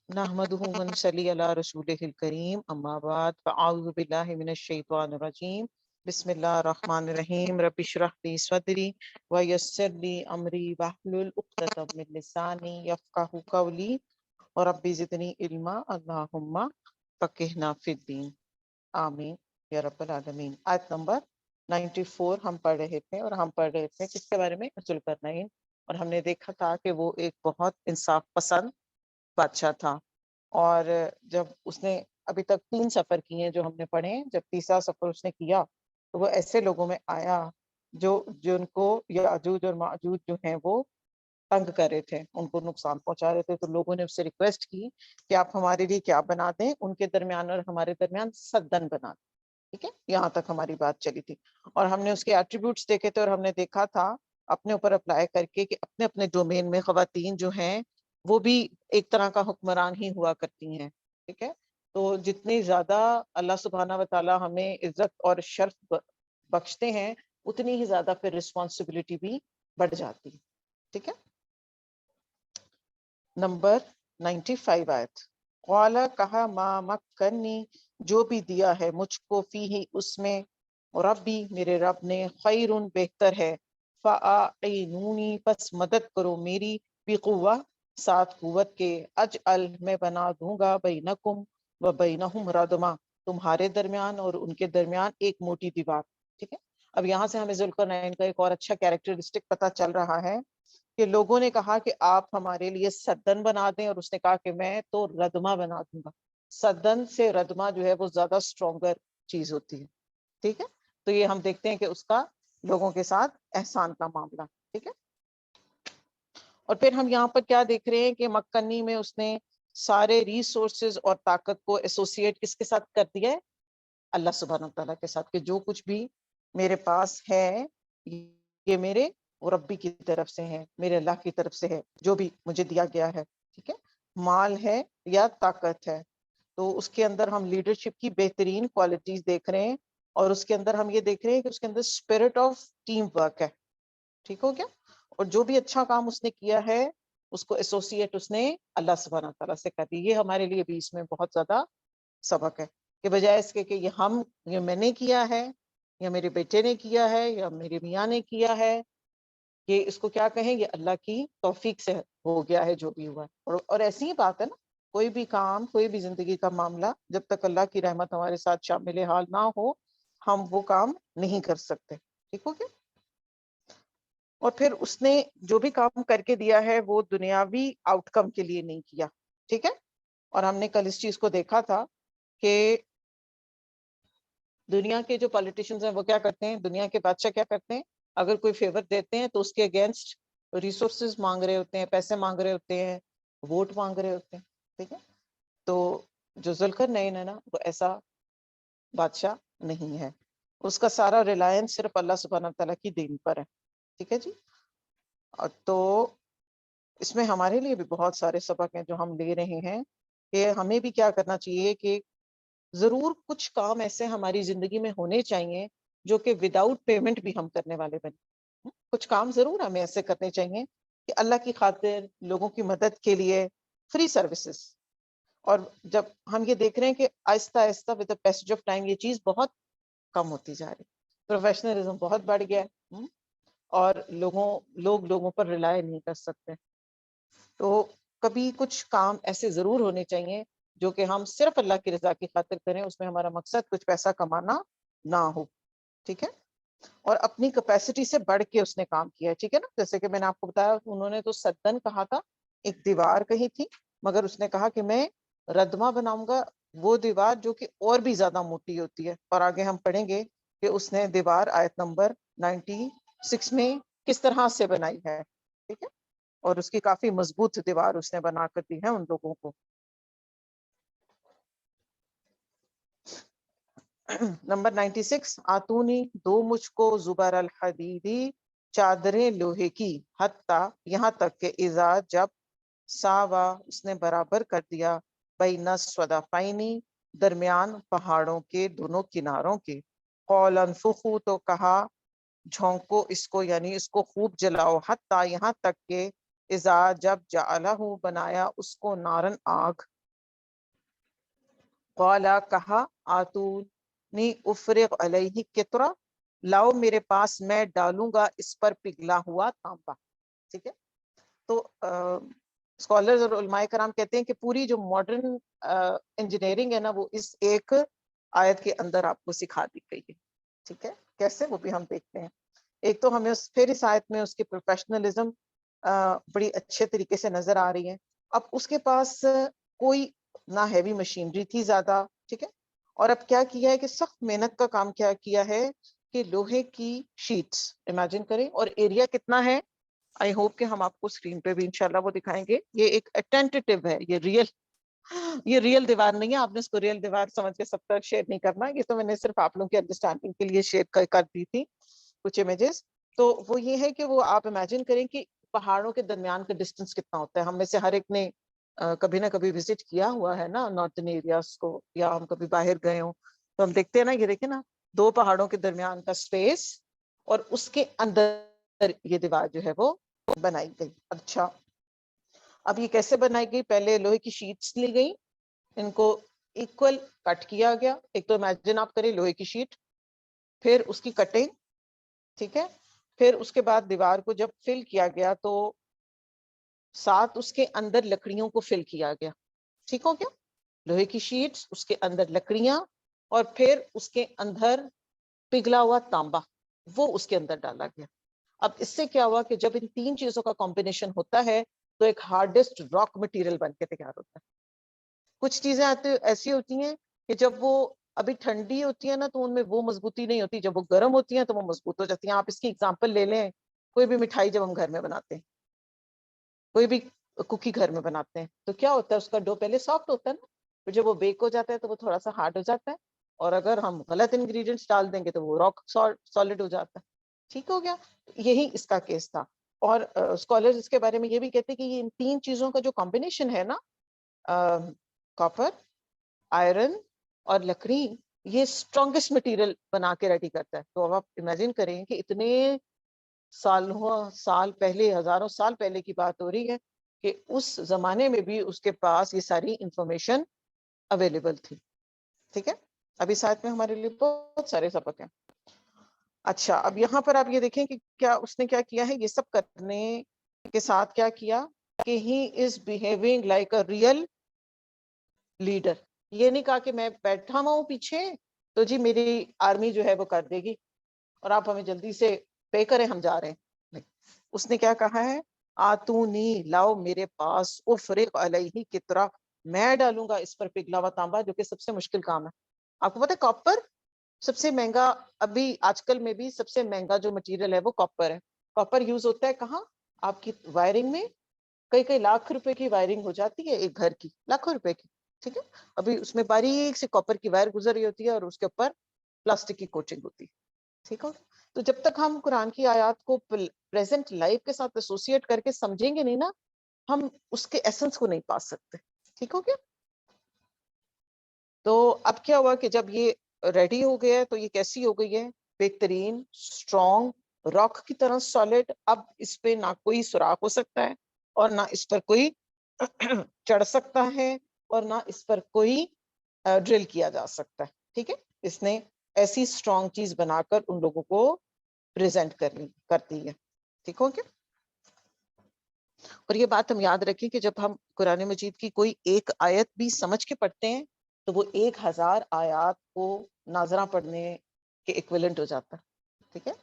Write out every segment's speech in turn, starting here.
نحمدہ و نصلی علی رسولہ الکریم اما بعد فاعوذ باللہ من الشیطان الرجیم بسم اللہ الرحمن الرحیم رب اشرح لی صدری ویسر لی امری واحلل عقدۃ من لسانی یفقہوا قولی رب زدنی علما اللہم فقہنا فی الدین آمین یا رب العالمین۔ آیت نمبر 94 ہم پڑھ رہے تھے، اور ہم پڑھ رہے تھے کس کے بارے میں؟ ذوالقرنین، اور ہم نے دیکھا تھا کہ وہ ایک بہت انصاف پسند بادشاہ تھا، اور جب اس نے ابھی تک 3 سفر کیے ہیں جو ہم نے پڑھے ہیں، جب تیسرا سفر اس نے کیا تو وہ ایسے لوگوں میں آیا جن کو یاجوج اور ماجوج جو ہیں وہ تنگ کر رہے تھے، ان کو نقصان پہنچا رہے تھے، تو لوگوں نے اس سے ریکویسٹ کی کہ آپ ہمارے لیے کیا بنا دیں، ان کے درمیان اور ہمارے درمیان سدن بنا دیں۔ ٹھیک ہے، یہاں تک ہماری بات چلی تھی، اور ہم نے اس کے ایٹریبیوٹس دیکھے تھے، اور ہم نے دیکھا تھا اپنے اوپر اپلائی کر کے کہ اپنے اپنے ڈومین میں خواتین جو ہیں وہ بھی ایک طرح کا حکمران ہی ہوا کرتی ہیں۔ ٹھیک ہے، تو جتنی زیادہ اللہ سبحانہ و تعالی ہمیں عزت اور شرف بخشتے ہیں، اتنی ہی زیادہ پھر رسپانسبلٹی بھی بڑھ جاتی ہے۔ ٹھیک ہے، نمبر 95 آیت۔ قالا کہا ما مکنی جو بھی دیا ہے مجھ کو فی ہی اس میں، ربی میرے رب نے خیرن بہتر ہے، فاعینونی پس مدد کرو میری، بقوہ ساتھ قوت کے، اجعل میں بنا دوں گا، بینکم و بینہم ردما تمہارے درمیان اور ان کے درمیان ایک موٹی دیوار۔ ٹھیک ہے، اب یہاں سے ہمیں ذوالقرنین کا ایک اور اچھا کیریکٹرسٹک پتہ چل رہا ہے کہ لوگوں نے کہا کہ آپ ہمارے لیے سدن بنا دیں، اور اس نے کہا کہ میں تو ردما بنا دوں گا۔ سدن سے ردما جو ہے وہ زیادہ اسٹرونگر چیز ہوتی ہے۔ ٹھیک ہے، تو یہ ہم دیکھتے ہیں کہ اس کا لوگوں کے ساتھ احسان کا معاملہ۔ ٹھیک ہے، اور پھر ہم یہاں پر کیا دیکھ رہے ہیں کہ مکنی میں اس نے سارے ریسورسز اور طاقت کو ایسوسیٹ کس کے ساتھ کر دیا ہے؟ اللہ سبحانہ تعالیٰ کے ساتھ، کہ جو کچھ بھی میرے پاس ہے یہ میرے ربی کی طرف سے ہے، میرے اللہ کی طرف سے ہے، جو بھی مجھے دیا گیا ہے۔ ٹھیک ہے، مال ہے یا طاقت ہے، تو اس کے اندر ہم لیڈرشپ کی بہترین کوالٹیز دیکھ رہے ہیں، اور اس کے اندر ہم یہ دیکھ رہے ہیں کہ اس کے اندر اسپرٹ آف ٹیم ورک ہے۔ ٹھیک ہو گیا، اور جو بھی اچھا کام اس نے کیا ہے اس کو ایسوسیٹ اس نے اللہ سبحانہ تعالیٰ سے کر دی۔ یہ ہمارے لیے بھی اس میں بہت زیادہ سبق ہے، کہ بجائے اس کے کہ یہ میں نے کیا ہے، یا میرے بیٹے نے کیا ہے، یا میرے میاں نے کیا ہے، کہ اس کو کیا کہیں، یہ اللہ کی توفیق سے ہو گیا ہے جو بھی ہوا ہے۔ اور ایسی ہی بات ہے نا، کوئی بھی کام، کوئی بھی زندگی کا معاملہ جب تک اللہ کی رحمت ہمارے ساتھ شامل حال نہ ہو ہم وہ کام نہیں کر سکتے۔ ٹھیک ہو گیا، اور پھر اس نے جو بھی کام کر کے دیا ہے وہ دنیاوی آؤٹ کم کے لیے نہیں کیا۔ ٹھیک ہے، اور ہم نے کل اس چیز کو دیکھا تھا کہ دنیا کے جو پالیٹیشنز ہیں وہ کیا کرتے ہیں، دنیا کے بادشاہ کیا کرتے ہیں، اگر کوئی فیور دیتے ہیں تو اس کے اگینسٹ ریسورسز مانگ رہے ہوتے ہیں، پیسے مانگ رہے ہوتے ہیں، ووٹ مانگ رہے ہوتے ہیں۔ ٹھیک ہے، تو جو ذوالقرنین ہے نا وہ ایسا بادشاہ نہیں ہے، اس کا سارا ریلائنس صرف اللہ سبحانہ تعالیٰ کی دین پر ہے۔ ٹھیک ہے جی، تو اس میں ہمارے لیے بھی بہت سارے سبق ہیں جو ہم لے رہے ہیں، کہ ہمیں بھی کیا کرنا چاہیے کہ ضرور کچھ کام ایسے ہماری زندگی میں ہونے چاہیے جو کہ وداؤٹ پیمنٹ بھی ہم کرنے والے بنے۔ کچھ کام ضرور ہمیں ایسے کرنے چاہیے کہ اللہ کی خاطر، لوگوں کی مدد کے لیے، فری سروسز۔ اور جب ہم یہ دیکھ رہے ہیں کہ آہستہ آہستہ with the passage of time یہ چیز بہت کم ہوتی جا رہی، پروفیشنلزم بہت بڑھ گیا ہے، اور لوگ لوگوں پر ریلائی نہیں کر سکتے۔ تو کبھی کچھ کام ایسے ضرور ہونے چاہیے جو کہ ہم صرف اللہ کی رضا کی خاطر کریں، اس میں ہمارا مقصد کچھ پیسہ کمانا نہ ہو۔ ٹھیک ہے، اور اپنی کیپیسٹی سے بڑھ کے اس نے کام کیا ہے۔ ٹھیک ہے نا، جیسے کہ میں نے آپ کو بتایا انہوں نے تو سدن کہا تھا، ایک دیوار کہی تھی، مگر اس نے کہا کہ میں ردما بناؤں گا، وہ دیوار جو کہ اور بھی زیادہ موٹی ہوتی ہے، اور آگے ہم پڑھیں گے کہ اس نے دیوار آیت نمبر 96 میں کس طرح سے بنائی ہے۔ ٹھیک ہے، اور اس کی کافی مضبوط دیوار اس نے بنا کر دی ہے ان لوگوں کو۔ نمبر 96، آتونی دو مجھ کو زبر الحدیدی چادریں لوہے کی، حتیٰ یہاں تک کہ اذا جب ساوا اس نے برابر کر دیا، بین الصدفین درمیان پہاڑوں کے دونوں کناروں کے، قول انفخو تو کہا جھونکو اس کو یعنی اس کو خوب جلاؤ، حتیٰ یہاں تک کہ اذا جب جعلہ بنایا اس کو نارن آگ، قالا کہا آتونی افرغ علیہ قطرہ، لاؤ میرے پاس میں ڈالوں گا اس پر پگھلا ہوا تانبا. ٹھیک ہے. تو اسکالرز اور علماء کرام کہتے ہیں کہ پوری جو ماڈرن انجینئرنگ ہے نا وہ اس ایک آیت کے اندر آپ کو سکھا دی گئی ہے. ٹھیک ہے. کیسے وہ بھی ہم دیکھتے ہیں. ایک تو ہمیں پھر اس آیت میں اس کی پروفیشنلزم بڑی اچھے طریقے سے نظر آ رہی ہے. اب اس کے پاس کوئی نہ ہیوی مشینری تھی زیادہ. ٹھیک ہے. اور اب کیا کیا ہے کہ سخت محنت کا کام کیا کیا ہے کہ لوہے کی شیٹس امیجن کریں، اور ایریا کتنا ہے. آئی ہوپ کہ ہم آپ کو اسکرین پہ بھی انشاءاللہ وہ دکھائیں گے. یہ ایک اٹینٹیو ہے، یہ ریئل دیوار نہیں ہے. آپ نے اس کو ریئل دیوار سمجھ کے سب تک شیئر نہیں کرنا. یہ تو میں نے صرف آپ لوگوں کی انڈرسٹینڈنگ کے لیے شیئر کر دی تھی کچھ امیجز. تو وہ یہ ہے کہ وہ آپ امیجن کریں کہ پہاڑوں کے درمیان کا ڈسٹینس کتنا ہوتا ہے. ہم میں سے ہر ایک نے کبھی نہ کبھی وزٹ کیا ہوا ہے نا نارتھن ایریاز کو، یا ہم کبھی باہر گئے ہوں تو ہم دیکھتے ہیں نا، یہ دیکھیں نا، دو پہاڑوں کے درمیان کا اسپیس اور اس کے اندر یہ دیوار جو ہے وہ بنائی گئی. اچھا اب یہ کیسے بنائی گئی؟ پہلے لوہے کی شیٹس لی گئی، ان کو ایکول کٹ کیا گیا. ایک تو امیجن آپ کریں لوہے کی شیٹ، پھر اس کی کٹنگ. ٹھیک ہے. پھر اس کے بعد دیوار کو جب فل کیا گیا تو ساتھ اس کے اندر لکڑیوں کو فل کیا گیا. ٹھیک ہو گیا. لوہے کی شیٹس، اس کے اندر لکڑیاں، اور پھر اس کے اندر پگھلا ہوا تانبا وہ اس کے اندر ڈالا گیا. اب اس سے کیا ہوا کہ جب ان تین چیزوں کا کمبینیشن ہوتا ہے تو ایک ہارڈسٹ راک مٹیریل بن کے تیار ہوتا ہے. کچھ چیزیں ایسی ہوتی ہیں کہ جب وہ ابھی ٹھنڈی ہوتی ہے نا تو ان میں وہ مضبوطی نہیں ہوتی، جب وہ گرم ہوتی ہیں تو وہ مضبوط ہو جاتی ہیں. آپ اس کی ایگزامپل لے لیں، کوئی بھی مٹھائی جب ہم گھر میں بناتے ہیں، کوئی بھی کوکی گھر میں بناتے ہیں، تو کیا ہوتا ہے اس کا ڈو پہلے سافٹ ہوتا ہے نا، پھر جب وہ بیک ہو جاتا ہے تو وہ تھوڑا سا ہارڈ ہو جاتا ہے، اور اگر ہم غلط انگریڈینٹس ڈال دیں گے تو وہ راک سالڈ ہو جاتا ہے. ٹھیک ہو گیا. یہی اس کا کیس تھا. اور اسکالرز اس کے بارے میں یہ بھی کہتے ہیں کہ یہ ان تین چیزوں کا جو کمبینیشن ہے نا، کاپر، آئرن اور لکڑی، یہ اسٹرانگسٹ مٹیریل بنا کے ریڈی کرتا ہے. تو اب آپ امیجن کریں کہ اتنے سال پہلے، ہزاروں سال پہلے کی بات ہو رہی ہے کہ اس زمانے میں بھی اس کے پاس یہ ساری انفارمیشن اویلیبل تھی. ٹھیک ہے. ابھی ساتھ میں ہمارے لیے بہت سارے سبق ہیں. اچھا اب یہاں پر آپ یہ دیکھیں کہ کیا اس نے کیا کیا ہے. یہ سب کرنے کے ساتھ کیا کیا کہ he is behaving like a real leader. یہ نہیں کہا کہ میں بیٹھا ہوا ہوں پیچھے تو جی میری آرمی جو ہے وہ کر دے گی اور آپ ہمیں جلدی سے پے کریں، ہم جا رہے ہیں. نہیں. اس نے کیا کہا ہے؟ آتونی، لاؤ میرے پاس، افرغ علیہ قطرہ، میں ڈالوں گا اس پر پگھلا ہوا تانبا، جو کہ سب سے مشکل کام ہے. آپ کو پتہ ہے کاپر سب سے مہنگا، ابھی آج کل میں بھی سب سے مہنگا جو مٹیریل ہے وہ کاپر ہے. کاپر یوز ہوتا ہے کہاں؟ آپ کی وائرنگ میں. کئی لاکھ روپے کی وائرنگ ہو جاتی ہے ایک گھر کی، لاکھوں روپے کی. ٹھیک ہے. ابھی اس میں باریک سے کاپر کی وائر گزر رہی ہوتی ہے اور اس کے اوپر پلاسٹک کی کوٹنگ ہوتی ہے. ٹھیک ہے. تو جب تک ہم قرآن کی آیات کو پریزنٹ لائف کے ساتھ ایسوسیٹ کر کے سمجھیں گے نہیں نا، ہم اس کے ایسنس کو نہیں پا سکتے. ٹھیک ہو گیا. تو اب کیا ہوا کہ جب یہ ریڈی ہو گیا تو یہ کیسی ہو گئی ہے؟ بہترین، اسٹرانگ راک کی طرح سالڈ. اب اس پہ نہ کوئی سوراخ ہو سکتا ہے اور نہ اس پر کوئی چڑھ سکتا ہے اور نہ اس پر کوئی ڈرل کیا جا سکتا ہے. ٹھیک ہے. اس نے ایسی اسٹرانگ چیز بنا کر ان لوگوں کو پریزنٹ کرتی ہے. ٹھیک ہو گیا. اور یہ بات ہم یاد رکھیں کہ جب ہم قرآن مجید کی کوئی ایک آیت بھی سمجھ کے پڑھتے ہیں تو وہ 1000 آیات کو ناظرہ پڑھنے کے ایکویلنٹ ہو جاتا ہے. ٹھیک ہے.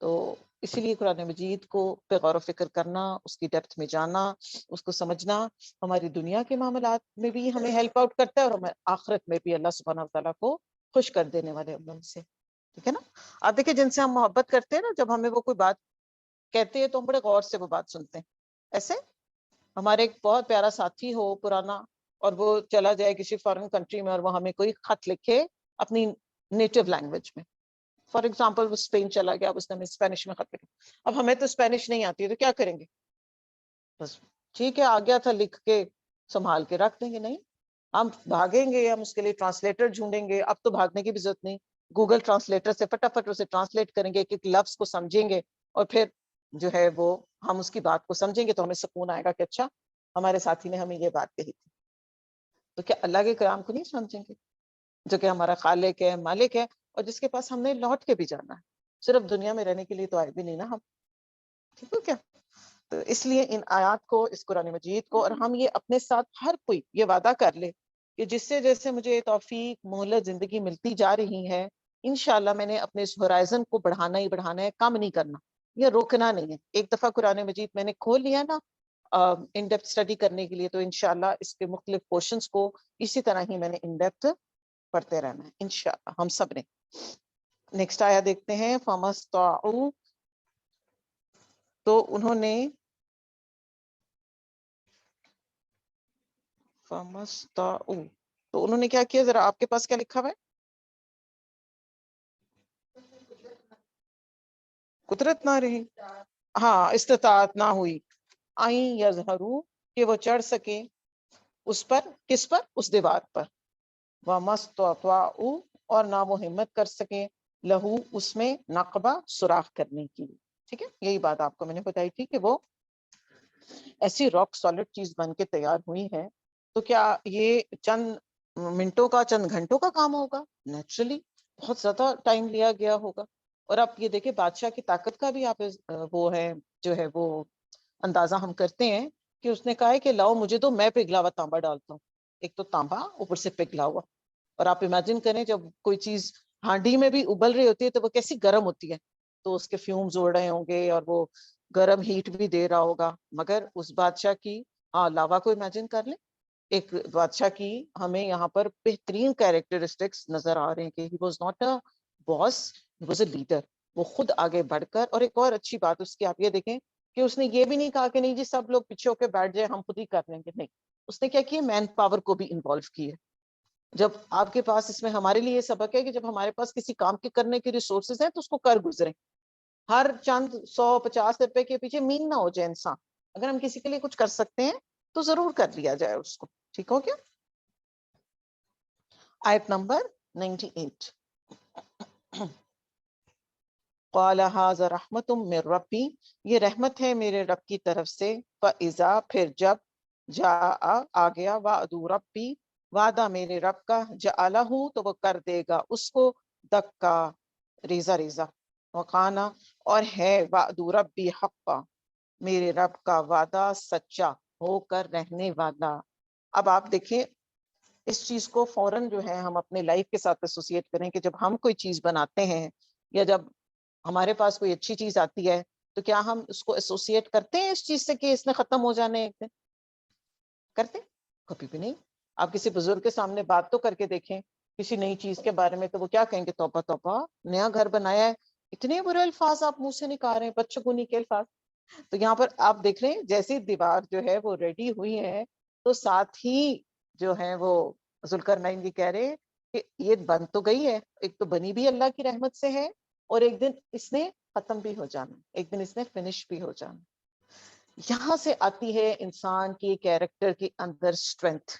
تو اسی لیے قرآن مجید کو پہ غور و فکر کرنا، اس کی ڈیپتھ میں جانا، اس کو سمجھنا ہماری دنیا کے معاملات میں بھی ہمیں ہیلپ آؤٹ کرتا ہے اور ہمیں آخرت میں بھی اللہ سبحانہ وتعالیٰ کو خوش کر دینے والے عمل سے. ٹھیک ہے نا. آپ دیکھیں جن سے ہم محبت کرتے ہیں نا، جب ہمیں وہ کوئی بات کہتے ہیں تو ہم بڑے غور سے وہ بات سنتے ہیں. ایسے ہمارے ایک بہت پیارا ساتھی ہو پرانا اور وہ چلا جائے کسی فارن کنٹری میں اور وہ ہمیں کوئی خط لکھے اپنی نیٹو لینگویج میں. فار ایگزامپل وہ اسپین چلا گیا، اس نے ہمیں اسپینش میں خط لکھا. اب ہمیں تو اسپینش نہیں آتی ہے تو کیا کریں گے؟ بس ٹھیک ہے، آ گیا تھا لکھ کے سنبھال کے رکھ دیں گے. نہیں، ہم بھاگیں گے، ہم اس کے لیے ٹرانسلیٹر ڈھونڈیں گے. اب تو بھاگنے کی بھی ضرورت نہیں، گوگل ٹرانسلیٹر سے فٹافٹ اسے ٹرانسلیٹ کریں گے, ایک ایک لفظ کو سمجھیں گے, اور پھر جو ہے وہ ہم اس کی بات کو سمجھیں گے تو ہمیں سکون آئے گا کہ اچھا ہمارے ساتھی نے ہمیں یہ بات کہی تھی. تو کیا اللہ کے کلام کو نہیں سمجھیں گے, جو کہ ہمارا خالق ہے, مالک ہے, اور جس کے پاس ہم نے لوٹ کے بھی جانا ہے, صرف دنیا میں رہنے کے لیے تو آئے بھی نہیں نا ہم, ٹھیک ہے کیا؟ تو اس لیے ان آیات کو, اس قرآن مجید کو, اور ہم یہ اپنے ساتھ ہر کوئی یہ وعدہ کر لے کہ جس سے جیسے مجھے توفیق مہلت زندگی ملتی جا رہی ہے, انشاءاللہ میں نے اپنے اس ہورائزن کو بڑھانا ہی بڑھانا ہے, کم نہیں کرنا, یہ روکنا نہیں ہے. ایک دفعہ قرآن مجید میں نے کھول لیا نا ان ڈیپتھ اسٹڈی کرنے کے لیے, تو انشاءاللہ اس کے مختلف پورشنز کو اسی طرح ہی میں نے ان ڈیپتھ پڑھتے رہنا ہے انشاءاللہ ہم سب نے. نیکسٹ آیا دیکھتے ہیں. فَمَسْتَعُوا, تو انہوں نے فَمَسْتَعُوا, تو انہوں نے کیا کیا؟ ذرا آپ کے پاس کیا لکھا ہوا ہے؟ قدرت نہ رہی, ہاں استطاعت نہ ہوئی, آئیں یظہروا, کہ وہ چڑھ سکے اس پر, کس پر؟ اس دیوار پر. وَمَسْتَطَاعُوا, اور نہ وہ ہمت کر سکیں, لہو, اس میں, نقبہ, سوراخ کرنے کی. ٹھیک ہے, یہی بات آپ کو میں نے بتائی تھی کہ وہ ایسی راک سالڈ چیز بن کے تیار ہوئی ہے. تو کیا یہ چند منٹوں کا, چند گھنٹوں کا کام ہوگا؟ نیچرلی بہت زیادہ ٹائم لیا گیا ہوگا. اور آپ یہ دیکھیں بادشاہ کی طاقت کا بھی آپ وہ ہے جو ہے وہ اندازہ ہم کرتے ہیں کہ اس نے کہا ہے کہ لاؤ مجھے, تو میں پگھلا ہوا تانبا ڈالتا ہوں. ایک تو تانبا اوپر سے پگھلا ہوا, اور آپ امیجن کریں جب کوئی چیز ہانڈی میں بھی ابل رہی ہوتی ہے تو وہ کیسی گرم ہوتی ہے, تو اس کے فیومز اڑ رہے ہوں گے اور وہ گرم ہیٹ بھی دے رہا ہوگا. مگر اس بادشاہ کی لاوا کو امیجن کر لیں, ایک بادشاہ کی ہمیں یہاں پر بہترین کیریکٹرسٹکس نظر آ رہے ہیں کہ he was not a boss, he was a leader. وہ خود آگے بڑھ کر, اور ایک اور اچھی بات اس کی آپ یہ دیکھیں کہ اس نے یہ بھی نہیں کہا کہ نہیں جی سب لوگ پیچھے ہو کے بیٹھ جائیں, ہم خود ہی کر لیں گے. نہیں, اس نے کیا کیا, مین پاور کو بھی انوالو کیا. جب آپ کے پاس, اس میں ہمارے لیے یہ سبق ہے کہ جب ہمارے پاس کسی کام کے کرنے کے ریسورسز ہیں تو اس کو کر گزریں. ہر چند 100-50 روپے کے پیچھے مین نہ ہو جائے انسان. اگر ہم کسی کے لیے کچھ کر سکتے ہیں تو ضرور کر لیا جائے اس کو. ٹھیک ہو کیا؟ آیت نمبر 98. قال ھذا رحمت من ربی, یہ رحمت ہے میرے رب کی طرف سے. فاذا, پھر جب, جاء, آ گیا, وعد ربی, وعدہ میرے رب کا, جعلہ, تو وہ کر دے گا اس کو, دکا, ریزہ ریزہ. وکانا, اور ہے, وعد ربی حقا, میرے رب کا وعدہ سچا ہو کر رہنے والا. اب آپ دیکھیں اس چیز کو فوراً جو ہے ہم اپنے لائف کے ساتھ ایسوسیٹ کریں کہ جب ہم کوئی چیز بناتے ہیں یا جب ہمارے پاس کوئی اچھی چیز آتی ہے تو کیا ہم اس کو ایسوسیٹ کرتے ہیں اس چیز سے کہ اس نے ختم ہو جانے ایک دن؟ کرتے؟ کبھی بھی نہیں. آپ کسی بزرگ کے سامنے بات تو کر کے دیکھیں کسی نئی چیز کے بارے میں, تو وہ کیا کہیں گے, توبہ توبہ, نیا گھر بنایا ہے, اتنے برے الفاظ آپ منہ سے نکال رہے ہیں, بدشگونی کے الفاظ. تو یہاں پر آپ دیکھ رہے ہیں جیسی دیوار جو ہے وہ ریڈی ہوئی ہے, تو ساتھ ہی جو ہے وہ ذوالقرنین بھی کہہ رہے کہ یہ بن تو گئی ہے, ایک تو بنی بھی اللہ کی رحمت سے ہے, اور ایک دن اس نے ختم بھی ہو جانا, ایک دن اس نے فنش بھی ہو جانا. یہاں سے آتی ہے انسان کی کیریکٹر کے اندر اسٹرینتھ.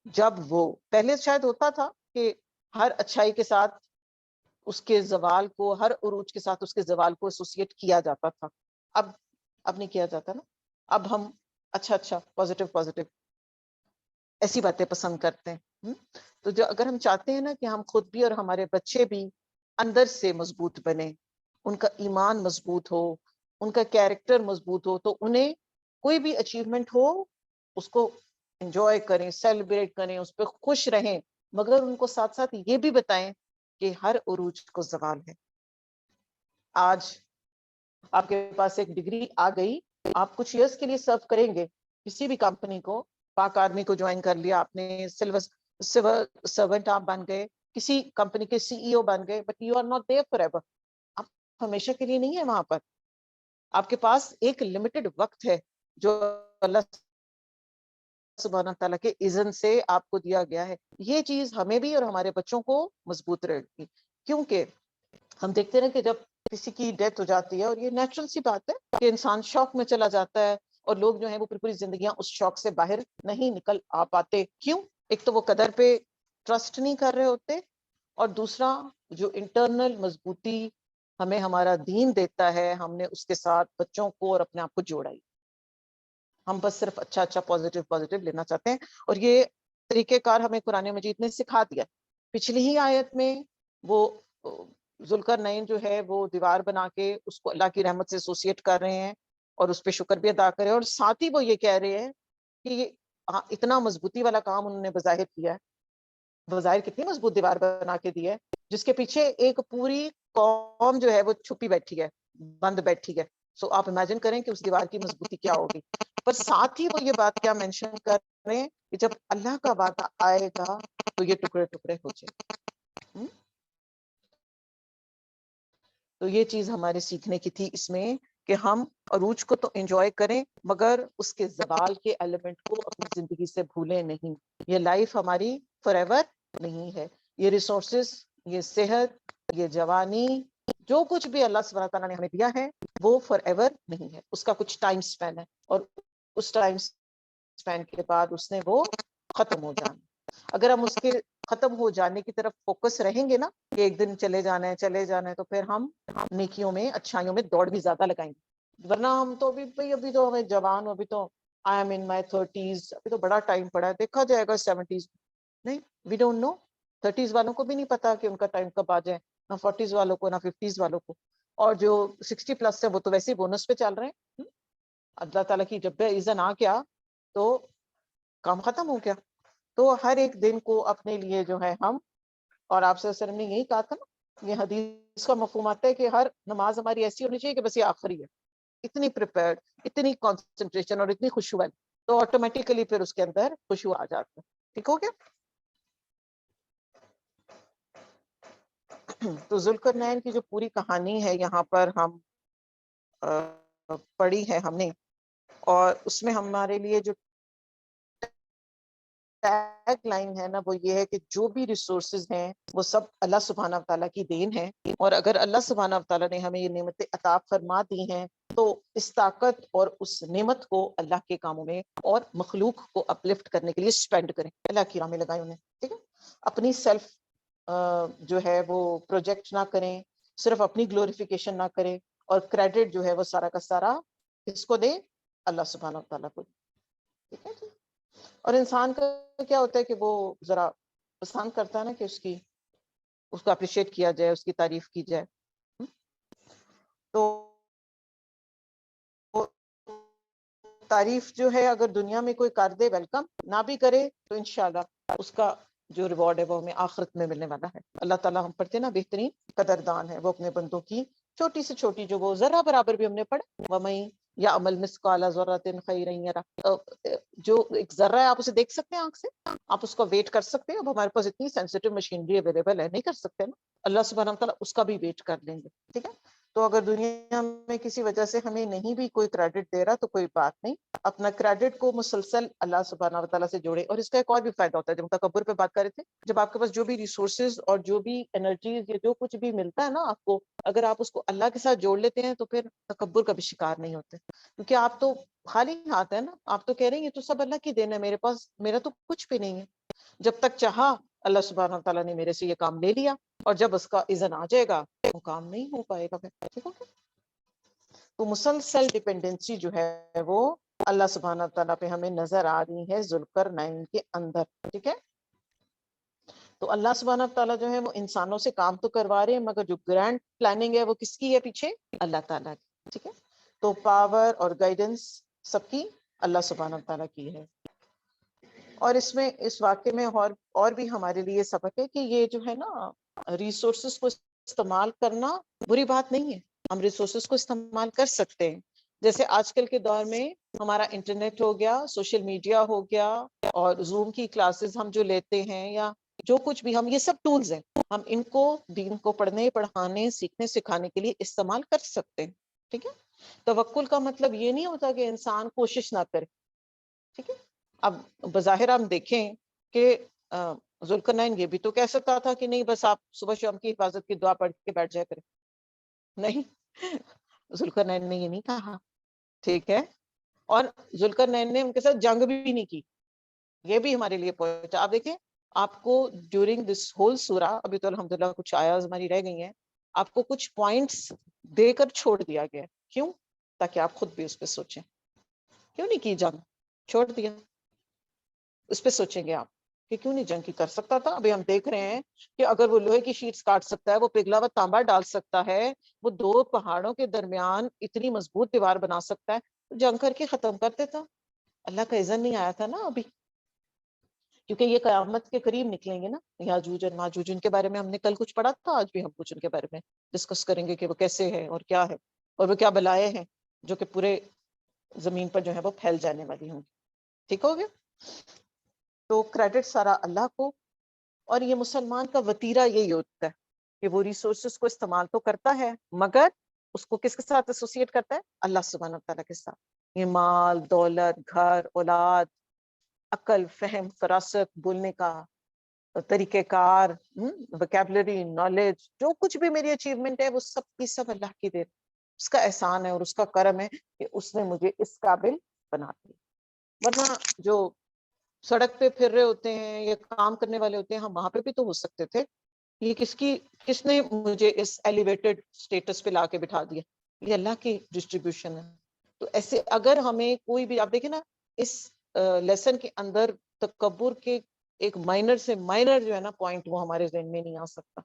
جب وہ پہلے شاید ہوتا تھا کہ ہر اچھائی کے ساتھ اس کے زوال کو, ہر عروج کے ساتھ اس کے زوال کو ایسوسیٹ کیا جاتا تھا. اب نہیں کیا جاتا نا. اب ہم اچھا پازیٹیو ایسی باتیں پسند کرتے ہیں. تو جو اگر ہم چاہتے ہیں نا کہ ہم خود بھی اور ہمارے بچے بھی اندر سے مضبوط بنے, ان کا ایمان مضبوط ہو, ان کا کیریکٹر مضبوط ہو, تو انہیں کوئی بھی اچیومنٹ ہو اس کو انجوائے کریں, سیلیبریٹ کریں, اس پہ خوش رہیں, مگر ان کو ساتھ ساتھ یہ بھی بتائیں کہ ہر عروج کو زوال ہے. آج آپ کے پاس ایک ڈگری آ گئی, آپ کچھ ایئرس کے لیے سرو کریں گے کسی بھی کمپنی کو, پاک آرمی کو جوائن کر لیا آپ نے, سول سرونٹ آپ بن گئے, کسی کمپنی کے CEO بن گئے, but you are not there for ever. آپ ہمیشہ کے لیے نہیں ہے وہاں پر. آپ کے پاس ایک لمیٹڈ وقت ہے جو اللہ سبحانہ تعالیٰ کے اذن سے آپ کو دیا گیا ہے. یہ چیز ہمیں بھی اور ہمارے بچوں کو مضبوط رہے گی, کیونکہ ہم دیکھتے ہیں کہ جب کسی کی ڈیتھ ہو جاتی ہے, اور یہ نیچرل سی بات ہے کہ انسان شوق میں چلا جاتا ہے, اور لوگ جو ہیں وہ پوری زندگیاں اس شوق سے باہر نہیں نکل آ پاتے. کیوں؟ ایک تو وہ قدر پہ ٹرسٹ نہیں کر رہے ہوتے, اور دوسرا جو انٹرنل مضبوطی ہمیں ہمارا دین دیتا ہے، ہم نے اس کے ساتھ بچوں کو اور اپنے آپ کو جوڑا ہی. ہم بس صرف اچھا اچھا پازیٹیو لینا چاہتے ہیں، اور یہ طریقہ کار ہمیں قرآن مجید نے سکھا دیا. پچھلی ہی آیت میں وہ ذوالقرنین جو ہے وہ دیوار بنا کے اس کو اللہ کی رحمت سے ایسوسیٹ کر رہے ہیں اور اس پہ شکر بھی ادا کرے، اور ساتھ ہی وہ یہ کہہ رہے ہیں کہ یہ اتنا مضبوطی والا کام انہوں نے بظاہر کیا ہے، بظاہر کتنی مضبوط دیوار بنا کے دی ہے، جس کے پیچھے ایک پوری قوم جو ہے وہ چھپی بیٹھی ہے، بند بیٹھی ہے. سو آپ امیجن کریں کہ اس دیوار کی مضبوطی کیا ہوگی. پر ساتھ ہی وہ یہ بات کیا مینشن کر رہے ہیں کہ جب اللہ کا وعدہ آئے گا تو یہ ٹکڑے ٹکڑے ہو جائے. تو یہ چیز ہمارے سیکھنے کی تھی اس میں کہ ہم عروج کو تو انجوائے کریں، مگر اس کے زوال کے ایلیمنٹ کو اپنی زندگی سے بھولیں نہیں. یہ لائف ہماری فار ایور نہیں ہے. یہ ریسورسز، یہ صحت، یہ جوانی، جو کچھ بھی اللہ سبحانہ تعالیٰ نے ہمیں دیا ہے وہ فار ایور نہیں ہے. اس کا کچھ ٹائم سپین ہے، اور اس ٹائم سپین کے بعد اس نے وہ ختم ہو جانا. اگر ہم اس کے ختم ہو جانے کی طرف فوکس رہیں گے نا کہ ایک دن چلے جانا ہے، تو پھر ہم نیکیوں میں، اچھائیوں میں دوڑ بھی زیادہ لگائیں گے. ورنہ ہم تو ابھی تو ہمیں جوان ہو، ابھی تو I am in my 30s، ابھی تو بڑا ٹائم پڑا ہے، دیکھا جائے گا 70s. نہیں، وی ڈونٹ نو. 30s والوں کو بھی نہیں پتا کہ ان کا ٹائم کب آ جائے، نہ 40s والوں کو، نہ 50s والوں کو. اور جو 60 پلس ہے وہ تو ویسے ہی بونس پہ چل رہے ہیں. اللہ تعالیٰ کی جب ایزن آ گیا تو کام ختم ہو گیا. تو ہر ایک دن کو اپنے لیے جو ہے ہم، اور آپ صلی اللہ علیہ وسلم نے یہی کہا تھا نا، یہ حدیث کا مفہوم آتا ہے کہ ہر نماز ہماری ایسی ہونی چاہیے کہ بس یہ آخری ہے. اتنی پریپیئرڈ، اتنی کانسنٹریشن اور اتنی خشوع، تو آٹومیٹیکلی پھر اس کے اندر خشوع آ جاتا ہے. ٹھیک ہو گیا؟ تو ذوالقرنین کی جو پوری کہانی ہے یہاں پر ہم پڑھی ہے ہم نے، اور اس میں ہمارے لیے جو ٹیگ لائن ہے نا وہ یہ ہے کہ جو بھی ریسورسز ہیں وہ سب اللہ سبحانہ تعالیٰ کی دین ہے. اور اگر اللہ سبحانہ تعالیٰ نے ہمیں یہ نعمتیں عطا فرما دی ہیں تو اس طاقت اور اس نعمت کو اللہ کے کاموں میں اور مخلوق کو اپلفٹ کرنے کے لیے اسپینڈ کریں، اللہ کی راہ میں لگائیں انہیں. ٹھیک ہے؟ اپنی سیلف جو ہے وہ پروجیکٹ نہ کریں، صرف اپنی گلوریفیکیشن نہ کریں، اور کریڈٹ جو ہے وہ سارا کا سارا اس کو دے اللہ سبحانہ تعالیٰ کو. ٹھیک ہے جی؟ اور انسان کا کیا ہوتا ہے کہ وہ ذرا پسند کرتا ہے نا کہ اس کو اپریشیٹ کیا جائے، اس کی تعریف کی جائے. تو تعریف جو ہے اگر دنیا میں کوئی کر دے ویلکم، نہ بھی کرے تو انشاءاللہ اس کا جو ریوارڈ ہے وہ ہمیں آخرت میں ملنے والا ہے. اللہ تعالیٰ ہم پڑھتے نا بہترین قدردان ہے، وہ اپنے بندوں کی چھوٹی سے چھوٹی جو وہ ذرا برابر بھی ہم نے پڑھا، وَمَن یعمل مثقال ذرۃ خیرا یرہ، جو ایک ذرہ ہے آپ اسے دیکھ سکتے ہیں آنکھ سے، آپ اس کو ویٹ کر سکتے ہیں. اب ہمارے پاس اتنی سینسیٹیو مشینری اویلیبل ہے، نہیں کر سکتے نا. اللہ سبحانہ تعالیٰ اس کا بھی ویٹ کر لیں گے. ٹھیک ہے؟ تو اگر دنیا میں کسی وجہ سے ہمیں نہیں بھی کوئی کریڈٹ دے رہا تو کوئی بات نہیں، اپنا کریڈٹ کو مسلسل اللہ سبحانہ تعالیٰ سے جوڑے. اور اس کا ایک اور بھی فائدہ ہوتا ہے، جب تکبر پہ بات کر رہے تھے، جب آپ کے پاس جو بھی ریسورسز اور جو بھی انرجیز یا جو کچھ بھی ملتا ہے نا آپ کو، اگر آپ اس کو اللہ کے ساتھ جوڑ لیتے ہیں تو پھر تکبر کا بھی شکار نہیں ہوتے. کیونکہ آپ تو خالی ہاتھ ہے نا، آپ تو کہہ رہے ہیں یہ تو سب اللہ کی دین ہے، میرے پاس میرا تو کچھ بھی نہیں ہے. جب تک چاہا اللہ سبحانہ تعالیٰ نے میرے سے یہ کام لے لیا، اور جب اس کا اذن آ جائے گا وہ کام نہیں ہو پائے گا. ٹھیک ہے؟ تو مسلسل ڈیپینڈنسی جو ہے وہ اللہ سبحانہ تعالیٰ پہ ہمیں نظر آ رہی ہے ذوالقرنین کے اندر. ٹھیک ہے؟ تو اللہ سبحانہ تعالیٰ جو ہے وہ انسانوں سے کام تو کروا رہے ہیں، مگر جو گرینڈ پلاننگ ہے وہ کس کی ہے پیچھے؟ اللہ تعالیٰ کی. ٹھیک ہے؟ تو پاور اور گائیڈنس سب کی اللہ سبحانہ تعالیٰ کی ہے. اور اس میں اس واقعے میں اور بھی ہمارے لیے سبق ہے کہ یہ جو ہے نا ریسورسز کو استعمال کرنا بری بات نہیں ہے. ہم ریسورسز کو استعمال کر سکتے ہیں. جیسے آج کل کے دور میں ہمارا انٹرنیٹ ہو گیا، سوشل میڈیا ہو گیا، اور زوم کی کلاسز ہم جو لیتے ہیں یا جو کچھ بھی، ہم یہ سب ٹولز ہیں، ہم ان کو دین کو پڑھنے، پڑھانے، سیکھنے، سکھانے کے لیے استعمال کر سکتے ہیں. ٹھیک ہے؟ توکل کا مطلب یہ نہیں ہوتا کہ انسان کوشش نہ کرے. ٹھیک ہے؟ اب بظاہر ہم دیکھیں کہ ذوالقرنین یہ بھی تو کہہ سکتا تھا کہ نہیں بس آپ صبح شام کی حفاظت کی دعا پڑھ کے بیٹھ جائے کریں. نہیں، ذوالقرنین نے یہ نہیں کہا. ٹھیک ہے؟ اور ذوالقرنین نے ان کے ساتھ جنگ بھی نہیں کی. یہ بھی ہمارے لیے پوائنٹ. آپ دیکھیں آپ کو ڈیورنگ دس ہول سورہ، ابھی تو الحمدللہ کچھ آیات ہماری رہ گئی ہیں، آپ کو کچھ پوائنٹس دے کر چھوڑ دیا گیا. کیوں؟ تاکہ آپ خود بھی اس پہ سوچیں. کیوں نہیں کی جنگ؟ چھوڑ دیا. اس پہ سوچیں گے آپ کہ کیوں نہیں جنگ کی کر سکتا تھا. ابھی ہم دیکھ رہے ہیں کہ اگر وہ لوہے کی شیٹس کاٹ سکتا ہے، وہ پگھلا ہوا تانبا ڈال سکتا ہے، وہ دو پہاڑوں کے درمیان اتنی مضبوط دیوار بنا سکتا ہے، تو جنگ کر کے ختم کر دیتا. اللہ کا اذن نہیں آیا تھا نا ابھی، کیونکہ یہ قیامت کے قریب نکلیں گے نا. یاجوج اور ماجوج، ان کے بارے میں ہم نے کل کچھ پڑھا تھا، آج بھی ہم کچھ ان کے بارے میں ڈسکس کریں گے کہ وہ کیسے ہے اور کیا ہے، اور وہ کیا بلائے ہیں جو کہ پورے زمین پر جو ہے وہ پھیل جانے والی ہوں گی. ٹھیک ہو گیا؟ تو کریڈٹ سارا اللہ کو. اور یہ مسلمان کا وتیرہ یہی ہوتا ہے کہ وہ ریسورسز کو استعمال تو کرتا ہے، مگر اس کو کس کے ساتھ ایسوسیٹ کرتا ہے؟ اللہ سبحانہ وتعالیٰ کے ساتھ. یہ مال، دولت، گھر، اولاد، عقل، فہم، فراست، بولنے کا طریقہ کار، وکیبلری، نالج، جو کچھ بھی میری اچیومنٹ ہے وہ سب کی سب اللہ کی دیر، اس کا احسان ہے اور اس کا کرم ہے کہ اس نے مجھے اس قابل بنا دیا. ورنہ جو سڑک پہ پھر رہے ہوتے ہیں یا کام کرنے والے ہوتے ہیں، ہم وہاں پہ بھی تو ہو سکتے تھے. یہ کس نے مجھے اس ایلیویٹڈ سٹیٹس پہ لا کے بٹھا دیا؟ یہ اللہ کی ڈسٹریبیوشن ہے. تو ایسے اگر ہمیں کوئی بھی، آپ دیکھیں نا اس لیسن کے اندر تکبر کے ایک مائنر سے مائنر جو ہے نا پوائنٹ، وہ ہمارے ذہن میں نہیں آ سکتا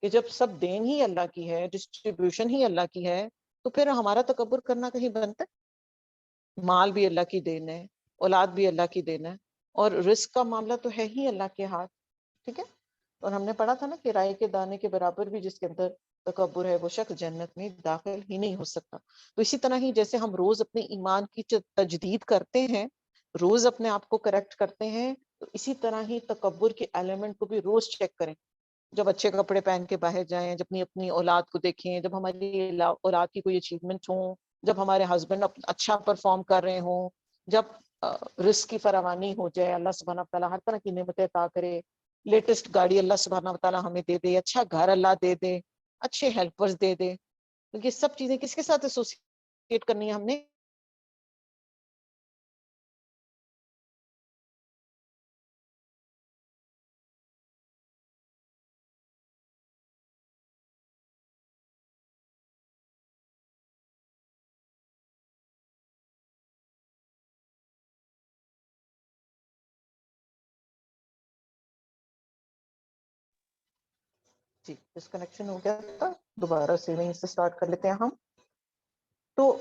کہ جب سب دین ہی اللہ کی ہے، ڈسٹریبیوشن ہی اللہ کی ہے، تو پھر ہمارا تکبر کرنا کہیں بنتا ہے؟ مال بھی اللہ کی دین ہے، اولاد بھی اللہ کی دین ہے، اور رزق کا معاملہ تو ہے ہی اللہ کے ہاتھ. ٹھیک ہے؟ اور ہم نے پڑھا تھا نا کہ رائے کے دانے کے برابر بھی جس کے اندر تکبر ہے، وہ شخص جنت میں داخل ہی نہیں ہو سکتا. تو اسی طرح ہی جیسے ہم روز اپنے ایمان کی تجدید کرتے ہیں، روز اپنے آپ کو کریکٹ کرتے ہیں، تو اسی طرح ہی تکبر کے ایلیمنٹ کو بھی روز چیک کریں. جب اچھے کپڑے پہن کے باہر جائیں، جب اپنی اولاد کو دیکھیں، جب ہماری اولاد کی کوئی اچیومنٹ ہوں، جب ہمارے ہسبینڈ اچھا پرفارم کر رہے ہوں، جب رزق کی فراوانی ہو جائے، اللہ سبحانہ وتعالیٰ ہر طرح کی نعمتیں عطا کرے، لیٹسٹ گاڑی اللہ سبحانہ وتعالیٰ ہمیں دے دے، اچھا گھر اللہ دے دے، اچھے ہیلپرز دے دے. کیونکہ سب چیزیں کس کے ساتھ ایسوسیٹ کرنی ہے ہم نے؟ جی ڈسکنیکشن ہو گیا تھا، دوبارہ سے وہیں سے سٹارٹ کر لیتے ہیں ہم. تو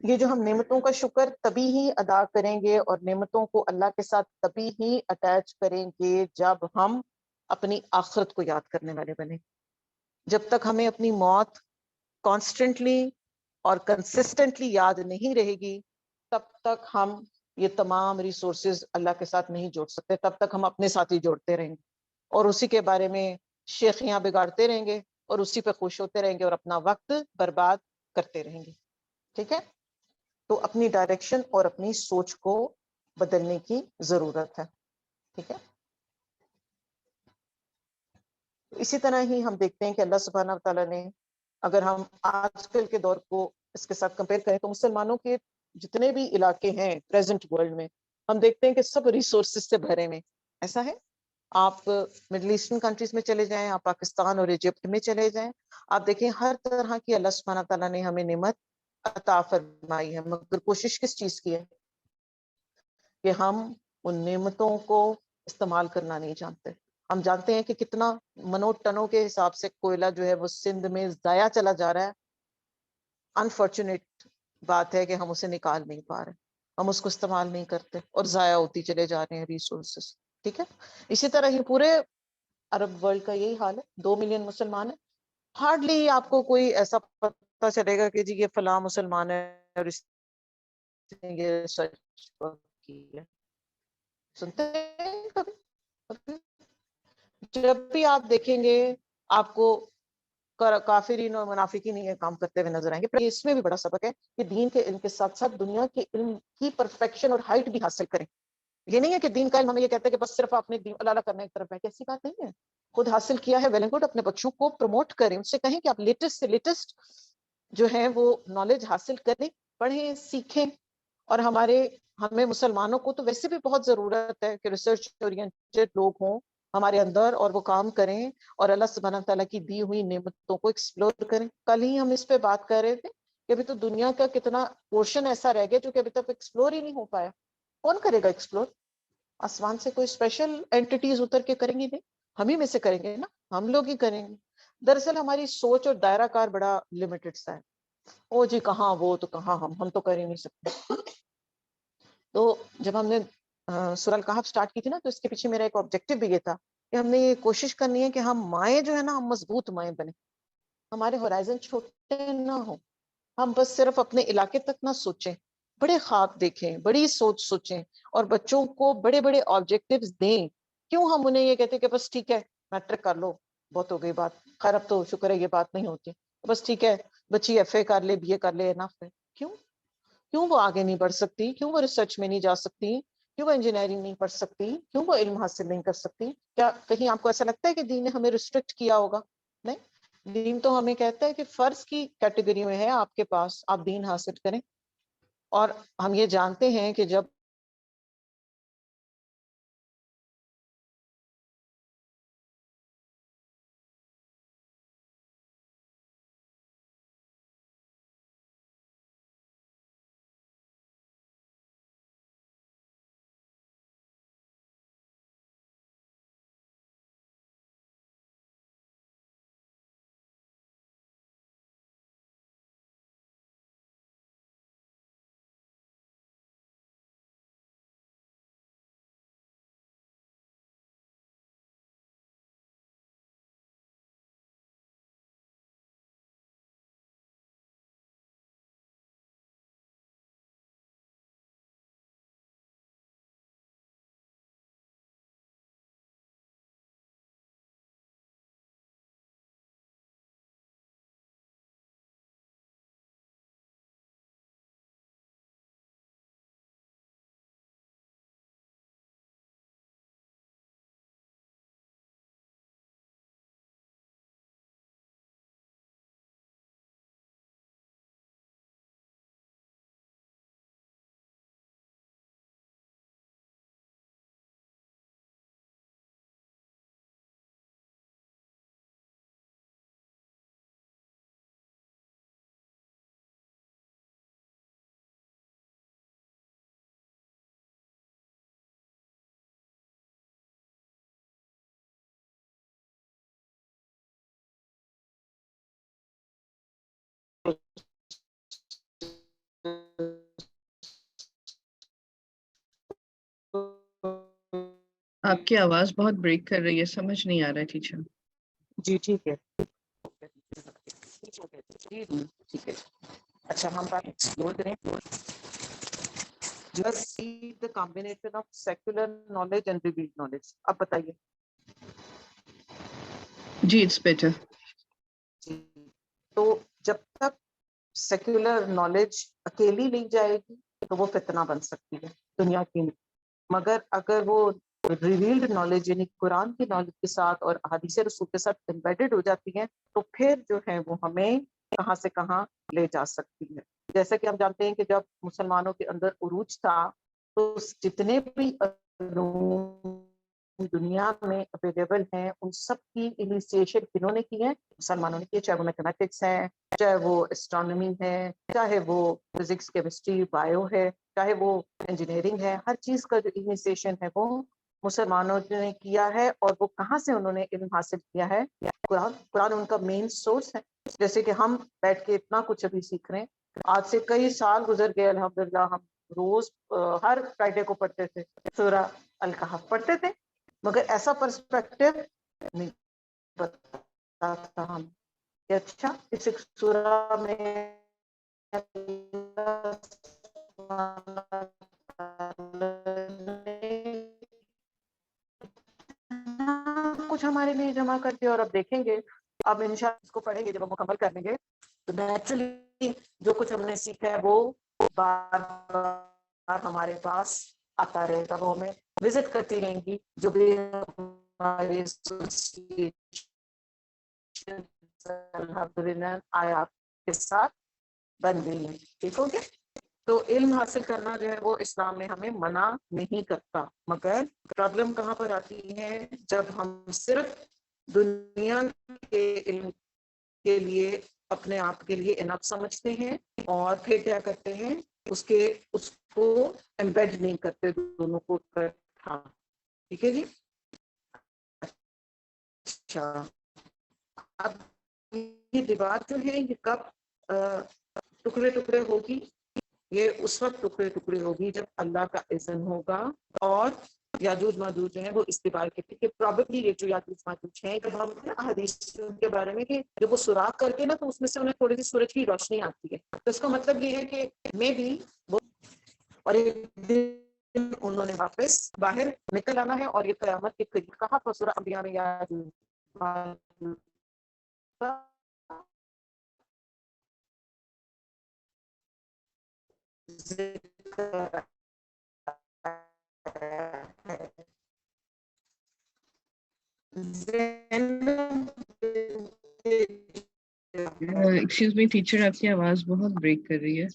یہ جو ہم نعمتوں کا شکر تبھی ہی ادا کریں گے اور نعمتوں کو اللہ کے ساتھ تبھی ہی اٹیچ کریں گے جب ہم اپنی آخرت کو یاد کرنے والے بنیں. جب تک ہمیں اپنی موت کانسٹنٹلی اور کنسسٹنٹلی یاد نہیں رہے گی، تب تک ہم یہ تمام ریسورسز اللہ کے ساتھ نہیں جوڑ سکتے. تب تک ہم اپنے ساتھ ہی جوڑتے رہیں گے اور اسی کے بارے میں شیخیاں بگاڑتے رہیں گے اور اسی پہ خوش ہوتے رہیں گے اور اپنا وقت برباد کرتے رہیں گے. ٹھیک ہے؟ تو اپنی ڈائریکشن اور اپنی سوچ کو بدلنے کی ضرورت ہے. ٹھیک ہے؟ اسی طرح ہی ہم دیکھتے ہیں کہ اللہ سبحانہ وتعالیٰ نے، اگر ہم آج کل کے دور کو اس کے ساتھ کمپیئر کریں، تو مسلمانوں کے جتنے بھی علاقے ہیں پریزنٹ ورلڈ میں، ہم دیکھتے ہیں کہ سب ریسورسز سے بھرے ہوئے. ایسا ہے؟ آپ مڈل ایسٹرن کنٹریز میں چلے جائیں، آپ پاکستان اور ایجپٹ میں چلے جائیں، آپ دیکھیں ہر طرح کی اللہ سبحانہ تعالیٰ نے ہمیں نعمت عطا فرمائی ہے، مگر کوشش کس چیز کی ہے؟ کہ ہم ان نعمتوں کو استعمال کرنا نہیں جانتے. ہم جانتے ہیں کہ کتنا منو ٹنوں کے حساب سے کوئلہ جو ہے وہ سندھ میں ضائع چلا جا رہا ہے. انفارچونیٹ بات ہے کہ ہم اسے نکال نہیں پا رہے، ہم اس کو استعمال نہیں کرتے اور ضائع ہوتی چلے جا رہے ہیں ریسورسز. ٹھیک ہے؟ اسی طرح ہی پورے عرب ورلڈ کا یہی حال ہے. 2 ملین مسلمان ہیں، ہارڈلی آپ کو کوئی ایسا پتہ چلے گا کہ جی یہ فلاں مسلمان ہے اور اس نے یہ سچ کی ہے. سنتے ہیں کبھی؟ جب بھی آپ دیکھیں گے آپ کو کافرین اور منافقین یہ کام کرتے ہوئے نظر آئیں گے. پر اس میں بھی بڑا سبق ہے کہ دین کے علم کے ساتھ ساتھ دنیا کے علم کی پرفیکشن اور ہائٹ بھی حاصل کریں. یہ نہیں ہے کہ دین کا علم ہمیں یہ کہتا ہے کہ بس صرف آپ نے دین اللہ کرنا ایک طرف بیٹھے، ایسی بات نہیں ہے. خود حاصل کیا ہے ویل اینڈ گڈ، اپنے بچوں کو پروموٹ کریں، ان سے کہیں کہ آپ لیٹسٹ سے لیٹسٹ جو ہے وہ نالج حاصل کریں، پڑھیں، سیکھیں اور ہمیں مسلمانوں کو تو ویسے بھی بہت ضرورت ہے کہ ریسرچ اورینٹڈ لوگ ہوں ہمارے اندر اور وہ کام کریں اور اللہ سبحانہ تعالیٰ کی دی ہوئی نعمتوں کو ایکسپلور کریں. کل ہی ہم اس پہ بات کر رہے تھے کہ ابھی تو دنیا کا کتنا پورشن ایسا رہ گیا جو کہ ابھی تک ایکسپلور ہی نہیں ہو پایا. کون کرے گا ایکسپلور؟ آسمان سے کوئی اسپیشل اینٹیز اتر کے کریں گے؟ نہیں, ہم ہی میں سے کریں گے نا, ہم لوگ ہی کریں گے. دراصل ہماری سوچ اور دائرہ کار بڑا لمیٹڈ سا ہے. او جی کہاں وہ تو کہاں ہم تو کر ہی نہیں سکتے. تو جب ہم نے سورہ الکہف سٹارٹ کی تھی نا, تو اس کے پیچھے میرا ایک آبجیکٹو بھی یہ تھا کہ ہم نے یہ کوشش کرنی ہے کہ ہم مائیں جو ہے نا, ہم مضبوط مائیں بنے, ہمارے ہورائزن چھوٹے نہ ہوں, ہم بس صرف اپنے علاقے تک نہ سوچیں, بڑے خواب دیکھیں, بڑی سوچ سوچیں اور بچوں کو بڑے بڑے آبجیکٹیوز دیں. کیوں ہم انہیں یہ کہتے کہ بس ٹھیک ہے میٹرک کر لو, بہت ہو گئی بات, خیر اب تو شکر ہے یہ بات نہیں ہوتی, بس ٹھیک ہے بچی ایف اے کر لے, بی اے کر لے, انف ہے. کیوں وہ آگے نہیں بڑھ سکتی؟ کیوں وہ ریسرچ میں نہیں جا سکتی؟ کیوں وہ انجینئرنگ نہیں پڑھ سکتی؟ کیوں وہ علم حاصل نہیں کر سکتی؟ کیا کہیں آپ کو ایسا لگتا ہے کہ دین نے ہمیں ریسٹرکٹ کیا ہوگا؟ نہیں, دین تو ہمیں کہتا ہے کہ فرض کی کیٹیگری میں ہے آپ کے پاس, آپ دین حاصل کریں. اور ہم یہ جانتے ہیں کہ جب آپ کی آواز بہت بریک کر رہی ہے, سمجھ نہیں آ رہا ہے ٹیچر. جی ٹھیک ہے, ٹھیک ہے. اچھا ہم بات ایکسپلور کریں. Just see the combination of secular knowledge and revealed knowledge. اب بتائیے. جی اٹس بیٹر. تو جب تک سیکولر نالج اکیلی لی جائے گی تو وہ فتنہ بن سکتی ہے دنیا کی, مگر اگر وہ ریویلڈ نالج یعنی قرآن کی نالج کے ساتھ اور حدیث رسول کے ساتھ امبیڈڈ ہو جاتی ہے تو پھر جو ہے وہ ہمیں کہاں سے کہاں لے جا سکتی ہے. جیسے کہ ہم جانتے ہیں کہ جب مسلمانوں کے اندر عروج تھا تو جتنے بھی علوم دنیا میں اویلیبل ہیں ان سب کی انیشیشن کنہوں نے کی ہے؟ مسلمانوں نے کی ہے. چاہے وہ میتھمیٹکس ہے, چاہے وہ اسٹرانومی ہے, چاہے وہ فزکس, کیمسٹری, بایو ہے, چاہے وہ انجینئرنگ ہے, ہر چیز کا جو انیشیشن ہے وہ مسلمانوں نے کیا ہے. اور وہ کہاں سے انہوں نے علم حاصل کیا ہے؟ قرآن ان کا مین سورس ہے. جیسے کہ ہم بیٹھ کے اتنا کچھ ابھی سیکھ رہے ہیں, آج سے کئی سال گزر گئے الحمدللہ, ہم روز ہر فرائیڈے کو پڑھتے تھے سورہ الکہف پڑھتے تھے, مگر ایسا پرسپیکٹو نہیں بتا تھا ہم کہ اچھا اس سورہ میں کچھ ہمارے لیے جمع کرتے اور اب دیکھیں گے, اب انشاءاللہ اس کو پڑھیں گے جب ہم مکمل کر لیں گے تو نیچرلی جو کچھ ہم نے سیکھا ہے وہ بار بار ہمارے پاس آتا رہے گا, وہ ہمیں وزٹ کرتی رہیں گی. جو بھی ہماری الحمدللہ آیات کے ساتھ بن گئی ہے. ٹھیک ہو گیا؟ تو علم حاصل کرنا جو ہے وہ اسلام میں ہمیں منع نہیں کرتا، مگر پرابلم کہاں پر آتی ہے جب ہم صرف دنیا کے علم کے لیے اپنے آپ کے لیے انف سمجھتے ہیں اور پھر کیا کرتے ہیں اس کو ایمبیڈ نہیں کرتے دونوں کو اکٹھا. ٹھیک ہے جی. اچھا، اب یہ دیوار جو ہے یہ کب ٹکڑے ٹکڑے ہوگی؟ یہ اس وقت ٹکڑے ٹکڑے ہوگی جب اللہ کا اذن ہوگا اور یاجوج ماجوج جو ہے وہ اس دیوار کے پیچھے پرابیبلی یہ جو یاجوج ماجوج ہیں جب ہم حدیث کے بارے میں کہ جب وہ سوراخ کرتے نا تو اس میں سے انہیں تھوڑی سی سورج کی روشنی آتی ہے، تو اس کا مطلب یہ ہے کہ میں بھی وہ اور ایک دن انہوں نے واپس باہر نکل آنا ہے اور یہ قیامت کے قریب کہاں پر سورہ انبیاء میں یاجوج ماجوج کا ذکر ایکسکیوز می ٹیچر، آپ کی آواز بہت بریک کر رہی ہے.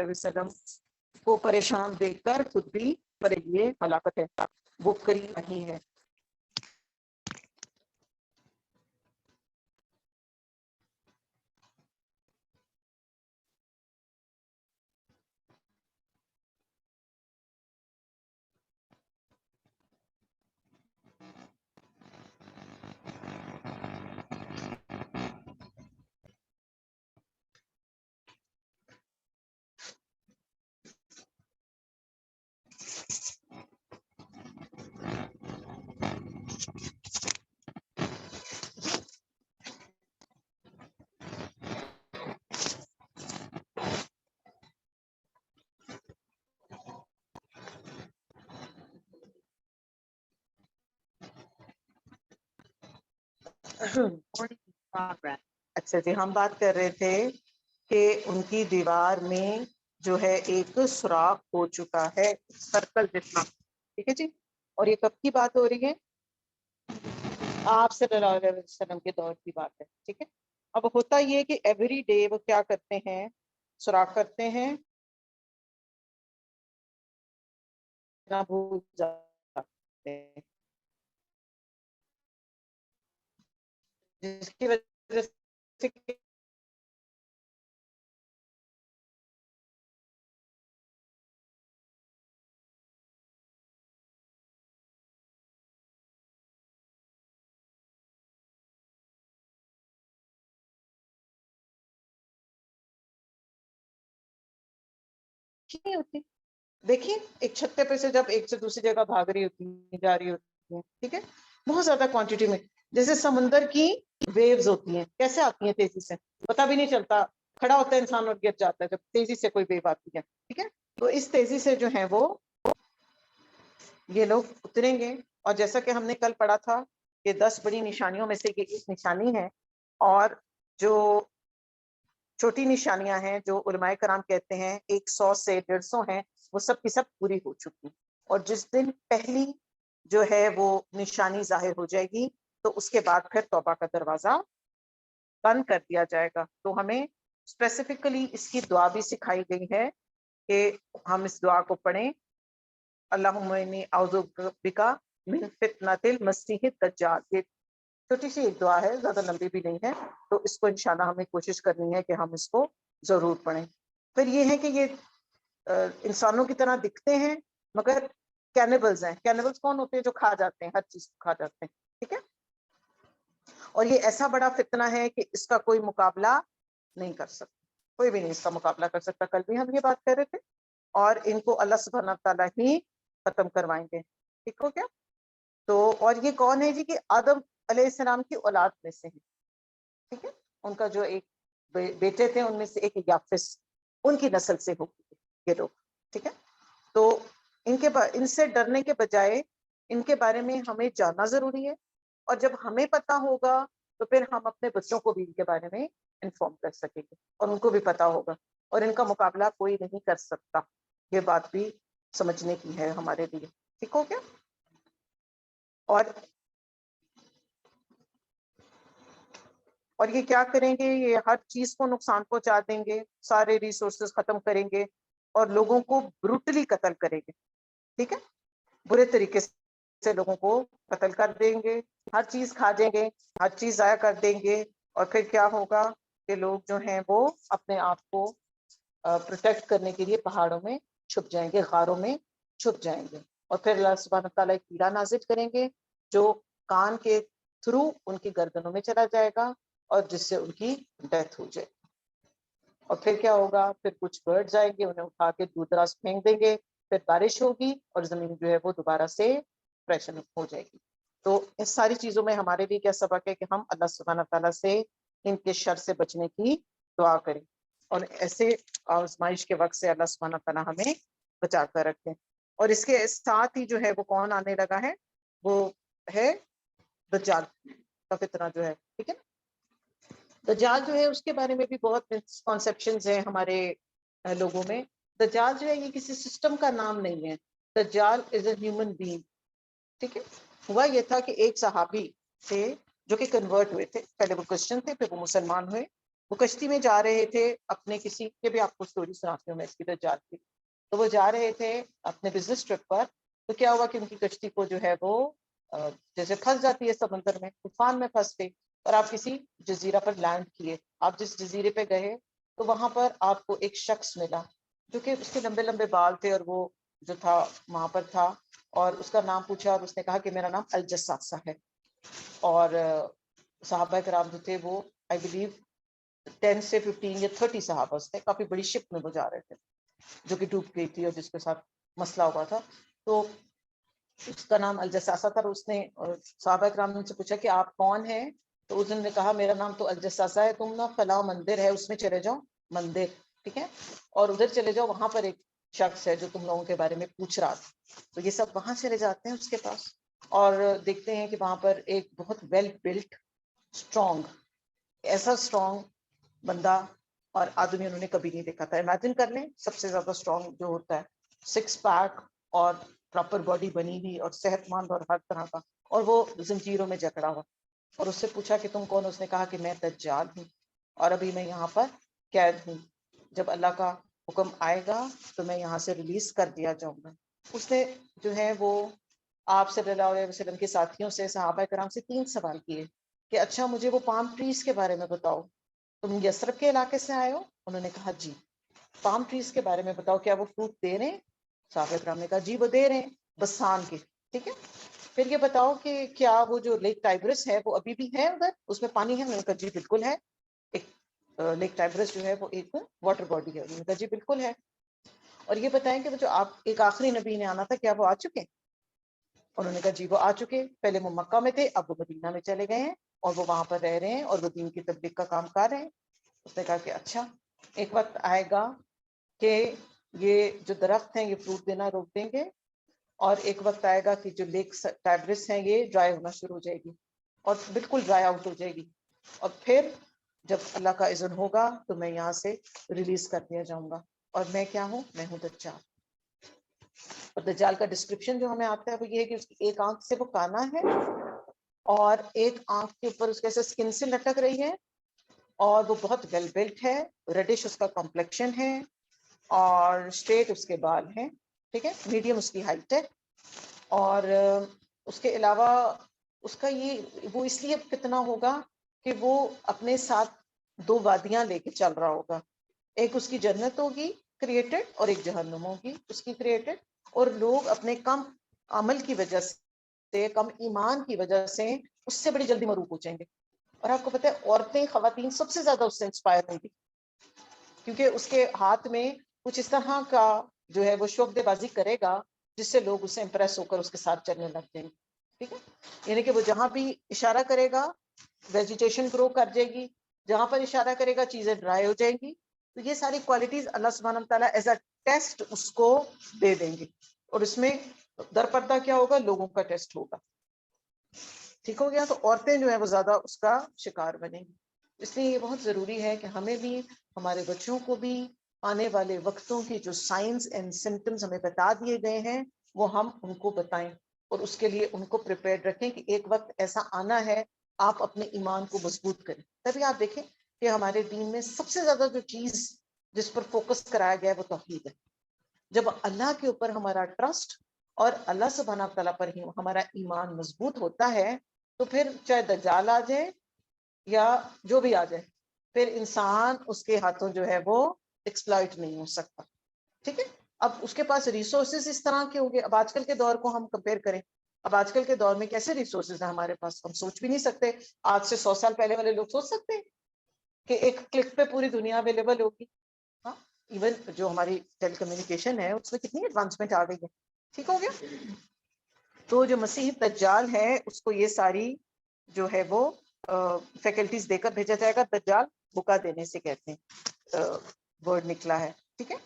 وسلم کو پریشان دیکھ کر خود بھی پر یہ ہلاکت ہے، وہ قریب نہیں ہے. اچھا جی، ہم بات کر رہے تھے کہ ان کی دیوار میں جو ہے ایک سوراخ ہو چکا ہے سرکل جتنا. ٹھیک ہے جی. اور یہ کب کی بات ہو رہی ہے؟ آپ صلی اللہ علیہ وسلم کے دور کی بات ہے. ٹھیک ہے. اب ہوتا یہ کہ ایوری ڈے وہ کیا کرتے ہیں، سوراخ کرتے ہیں نہ بھول جاتے ہیں، جس کی وجہ سے نہیں ہوتی. دیکھیے ایک چھتے پہ سے جب ایک سے دوسری جگہ بھاگ رہی ہوتی ہے، جا رہی ہوتی ہے، ٹھیک ہے، بہت زیادہ کوانٹٹی میں، جیسے سمندر کی ویوز ہوتی ہیں، کیسے آتی ہیں تیزی سے، پتہ بھی نہیں چلتا، کھڑا ہوتا ہے انسان اور گر جاتا ہے جب تیزی سے کوئی ویو آتی ہے. ٹھیک ہے. تو اس تیزی سے جو ہے وہ یہ لوگ اتریں گے. اور جیسا کہ ہم نے کل پڑھا تھا کہ 10 بڑی نشانیوں میں سے یہ ایک نشانی ہے، اور جو چھوٹی نشانیاں ہیں جو علماء کرام کہتے ہیں 100 سے 150 ہیں، وہ سب کی سب پوری ہو چکی. اور جس دن پہلی جو ہے وہ نشانی ظاہر ہو جائے گی تو اس کے بعد پھر توبہ کا دروازہ بند کر دیا جائے گا. تو ہمیں اسپیسیفکلی اس کی دعا بھی سکھائی گئی ہے کہ ہم اس دعا کو پڑھیں، اللہم انی اعوذ بک من فتنۃ المسیح الدجال. یہ چھوٹی سی ایک دعا ہے، زیادہ لمبی بھی نہیں ہے، تو اس کو انشاءاللہ ہمیں کوشش کرنی ہے کہ ہم اس کو ضرور پڑھیں. پھر یہ ہے کہ یہ انسانوں کی طرح دکھتے ہیں مگر کینیبلز ہیں. کینیبلز کون ہوتے ہیں؟ جو کھا جاتے ہیں، ہر چیز کو کھا جاتے ہیں. ٹھیک ہے. اور یہ ایسا بڑا فتنہ ہے کہ اس کا کوئی مقابلہ نہیں کر سکتا، کوئی بھی نہیں اس کا مقابلہ کر سکتا. کل بھی ہم یہ بات کر رہے تھے. اور ان کو اللہ سبحانہ تعالیٰ ہی ختم کروائیں گے. ٹھیک ہو گیا. تو اور یہ کون ہے جی؟ کہ آدم علیہ السلام کی اولاد میں سے ہیں. ٹھیک ہے. ان کا جو ایک بیٹے تھے ان میں سے ایک یافس، ان کی نسل سے ہوگی یہ لوگ. ٹھیک ہے. تو ان سے ڈرنے کے بجائے ان کے بارے میں ہمیں جاننا ضروری ہے، اور جب ہمیں پتا ہوگا تو پھر ہم اپنے بچوں کو بھی ان کے بارے میں انفارم کر سکیں گے اور ان کو بھی پتا ہوگا، اور ان کا مقابلہ کوئی نہیں کر سکتا. یہ بات بھی سمجھنے کی ہے ہمارے لیے. ٹھیک ہو گیا. اور اور یہ کیا کریں گے؟ یہ ہر چیز کو نقصان پہنچا دیں گے، سارے ریسورسز ختم کریں گے اور لوگوں کو بروٹلی قتل کریں گے. ٹھیک ہے، برے طریقے سے لوگوں کو قتل کر دیں گے، ہر چیز کھا جائیں گے، ہر چیز ضائع کر دیں گے. اور پھر کیا ہوگا کہ لوگ جو ہیں وہ اپنے آپ کو پروٹیکٹ کرنے کے لیے پہاڑوں میں چھپ جائیں گے، غاروں میں چھپ جائیں گے. اور پھر اللہ سبحانہ تعالیٰ ایک کیڑا نازل کریں گے جو کان کے تھرو ان کی گردنوں میں چلا جائے گا اور جس سے ان کی ڈیتھ ہو جائے. اور پھر کیا ہوگا؟ پھر کچھ برڈز آئیں گے، انہیں اٹھا کے دور دراز پھینک دیں گے، پھر بارش ہوگی اور زمین جو ہے وہ دوبارہ سے فریشن ہو جائے گی. تو اس ساری چیزوں میں ہمارے لیے کیا سبق ہے کہ ہم اللہ سبحانہ تعالیٰ سے ان کے شر سے بچنے کی دعا کریں اور ایسے آزمائش کے وقت سے اللہ سبحانہ تعالیٰ ہمیں بچا کر رکھیں. اور اس کے ساتھ ہی جو ہے وہ کون آنے لگا ہے؟ وہ ہے دجال کا فتنہ جو ہے. ٹھیک ہے، دجال جو ہے اس کے بارے میں بھی بہت مسکنسیپشنز ہیں ہمارے لوگوں میں. دجال جو ہے یہ کسی سسٹم کا نام نہیں ہے، دجال از اے ہیومن بینگ. ٹھیک ہے، ہوا یہ تھا کہ ایک صحابی تھے جو کہ کنورٹ ہوئے تھے، پہلے وہ کرسچن تھے پھر وہ مسلمان ہوئے. وہ کشتی میں جا رہے تھے اپنے کسی کے بھی آپ کو سٹوری سناتی ہوں میں اس کی دجال کی. تو وہ جا رہے تھے اپنے بزنس ٹرپ پر. تو کیا ہوا کہ ان کی کشتی کو جو ہے وہ جیسے پھنس جاتی ہے سمندر میں، طوفان میں پھنس گئی اور آپ کسی جزیرہ پر لینڈ کیے. آپ جس جزیرے پہ گئے تو وہاں پر آپ کو ایک شخص ملا جو کہ اس کے لمبے لمبے بال تھے اور وہ جو تھا وہاں پر تھا اور اس کا نام پوچھا اور اس نے کہا کہ میرا نام الجساسہ ہے. اور صحابہ کرام جو تھے وہ آئی بلیو 10 سے 15 یا 30 صحابہ تھے، کافی بڑی شپ میں وہ جا رہے تھے جو کہ ڈوب گئی تھی اور جس کے ساتھ مسئلہ ہوا تھا. تو اس کا نام الجساسہ تھا. اس نے صحابہ کرام نے سے پوچھا کہ آپ کون ہیں؟ تو اس نے کہا میرا نام تو الجساسہ ہے، تم نا فلاں مندر ہے اس میں چلے جاؤ، مندر ٹھیک ہے، اور ادھر چلے جاؤ، وہاں پر ایک شخص ہے جو تم لوگوں کے بارے میں پوچھ رہا تھا. تو یہ سب وہاں چلے جاتے ہیں اس کے پاس اور دیکھتے ہیں کہ وہاں پر ایک بہت ویل بلٹ اسٹرانگ، ایسا اسٹرانگ بندہ اور آدمی انہوں نے کبھی نہیں دیکھا تھا. امیجن کر لیں سب سے زیادہ اسٹرانگ جو ہوتا ہے، 6 پیک اور پراپر باڈی بنی ہوئی اور صحت مند اور ہر طرح کا، اور وہ زنجیروں میں جکڑا ہوا. اور اس سے پوچھا کہ تم کون؟ اس نے کہا کہ میں دجال ہوں اور ابھی میں یہاں پر قید ہوں، جب اللہ کا حکم آئے گا تو میں یہاں سے ریلیز کر دیا جاؤں گا. اس نے جو ہے وہ آپ صلی اللہ علیہ وسلم کے ساتھیوں سے، صحابہ کرام سے 3 سوال کیے کہ اچھا مجھے وہ پام ٹریز کے بارے میں بتاؤ، تم یثرب کے علاقے سے آئے ہو؟ انہوں نے کہا جی. پام ٹریز کے بارے میں بتاؤ، کیا وہ فروٹ دے رہے ہیں؟ صحابہ کرام نے کہا جی وہ دے رہے ہیں، بسان کے. ٹھیک ہے، پھر یہ بتاؤ کہ کیا وہ جو لیک ٹائبرس ہے وہ ابھی بھی ہے ادھر، اس میں پانی ہے؟ انہوں نے کہا جی بالکل ہے. ایک لیک ٹائبرس جو ہے وہ ایک واٹر باڈی ہے. انہوں نے کہا جی بالکل ہے. اور یہ بتائیں کہ وہ جو آپ ایک آخری نبی نے آنا تھا کیا وہ آ چکے؟ انہوں نے کہا جی وہ آ چکے. پہلے وہ مکہ میں تھے، اب وہ مدینہ میں چلے گئے ہیں اور وہ وہاں پر رہ رہے ہیں اور وہ دین کی تبلیغ کا کام کر رہے ہیں. اس نے کہا کہ اچھا ایک وقت آئے گا کہ یہ جو درخت ہیں یہ فروٹ دینا روک دیں گے اور ایک وقت آئے گا کہ جو لیک ٹائبرس ہیں یہ ڈرائی ہونا شروع ہو جائے گی اور بالکل ڈرائی آؤٹ ہو جائے گی. اور پھر جب اللہ کا اذن ہوگا تو میں یہاں سے ریلیز کر دیا جاؤں گا. اور میں کیا ہوں؟ میں ہوں دجال. اور دجال کا ڈسکرپشن جو ہمیں آتا ہے وہ یہ ہے کہ اس کی ایک آنکھ سے وہ کانا ہے اور ایک آنکھ کے اوپر اس کے ایسے اسکن سے لٹک رہی ہے اور وہ بہت ویل بلٹ ہے، ریڈش اس کا کمپلیکشن ہے اور اسٹریٹ اس کے بال ہیں. ٹھیک ہے، میڈیم اس کی ہائٹ ہے. اور اس کے علاوہ اس کا یہ وہ اس لیے کتنا ہوگا کہ وہ اپنے ساتھ 2 وادیاں لے کے چل رہا ہوگا. ایک اس کی جنت ہوگی کریٹڈ اور ایک جہنم ہوگی اس کی کریٹڈ. اور لوگ اپنے کم عمل کی وجہ سے، کم ایمان کی وجہ سے اس سے بڑی جلدی مروب ہو جائیں گے. اور آپ کو پتہ ہے عورتیں، خواتین سب سے زیادہ اس سے انسپائر ہوں گی کیونکہ اس کے ہاتھ میں کچھ اس طرح کا جو ہے وہ شوکدے بازی کرے گا جس سے لوگ اسے امپریس ہو کر اس کے ساتھ چلنے لگ جائیں گے. ٹھیک ہے، یعنی کہ وہ جہاں بھی اشارہ کرے گا ویجیٹیشن گرو کر جائے گی، جہاں پر اشارہ کرے گا چیزیں ڈرائی ہو جائیں گی. تو یہ ساری کوالٹیز اللہ سبحانہ تعالیٰ ایز اے ٹیسٹ اس کو دے دیں گے اور اس میں در پردہ کیا ہوگا؟ لوگوں کا ٹیسٹ ہوگا. ٹھیک ہو گیا؟ تو عورتیں جو ہے وہ زیادہ اس کا شکار بنیں گی. اس لیے یہ بہت ضروری ہے کہ ہمیں بھی، ہمارے بچوں کو بھی آنے والے وقتوں کی جو سائنس اینڈ سمٹمز ہمیں بتا دیے گئے ہیں وہ ہم ان کو بتائیں اور اس کے لیے ان کو پریپیئرڈ رکھیں کہ ایک وقت ایسا آنا ہے آپ اپنے ایمان کو مضبوط کریں. تبھی آپ دیکھیں کہ ہمارے دین میں سب سے زیادہ جو چیز جس پر فوکس کرایا گیا ہے وہ توحید ہے. جب اللہ کے اوپر ہمارا ٹرسٹ اور اللہ سبحانہ تعالیٰ پر ہی ہمارا ایمان مضبوط ہوتا ہے تو پھر چاہے دجال آ جائے یا جو بھی آ جائے, پھر انسان اس کے ہاتھوں جو ہے وہ ایکسپلائٹ نہیں ہو سکتا. ٹھیک ہے. اب اس کے پاس ریسورسز اس طرح کے ہو گئے. اب آج کل کے دور کو ہم کمپیئر کریں, اب آج کل کے دور میں کیسے ریسورسز ہیں ہمارے پاس, ہم سوچ بھی نہیں سکتے. آج سے 100 سال پہلے والے لوگ سوچ سکتے ہیں کہ ایک کلک پہ پوری دنیا اویلیبل ہوگی. ہاں, ایون جو ہماری ٹیلی کمیونیکیشن ہے اس میں کتنی ایڈوانسمنٹ آ گئی ہے. ٹھیک ہو گیا. تو جو مسیح دجال ہے اس کو یہ ساری جو ہے وہ فیکلٹیز دے کر بھیجا جائے گا. دجال بکا دینے سے کہتے ہیں ورڈ نکلا ہے. ٹھیک ہے.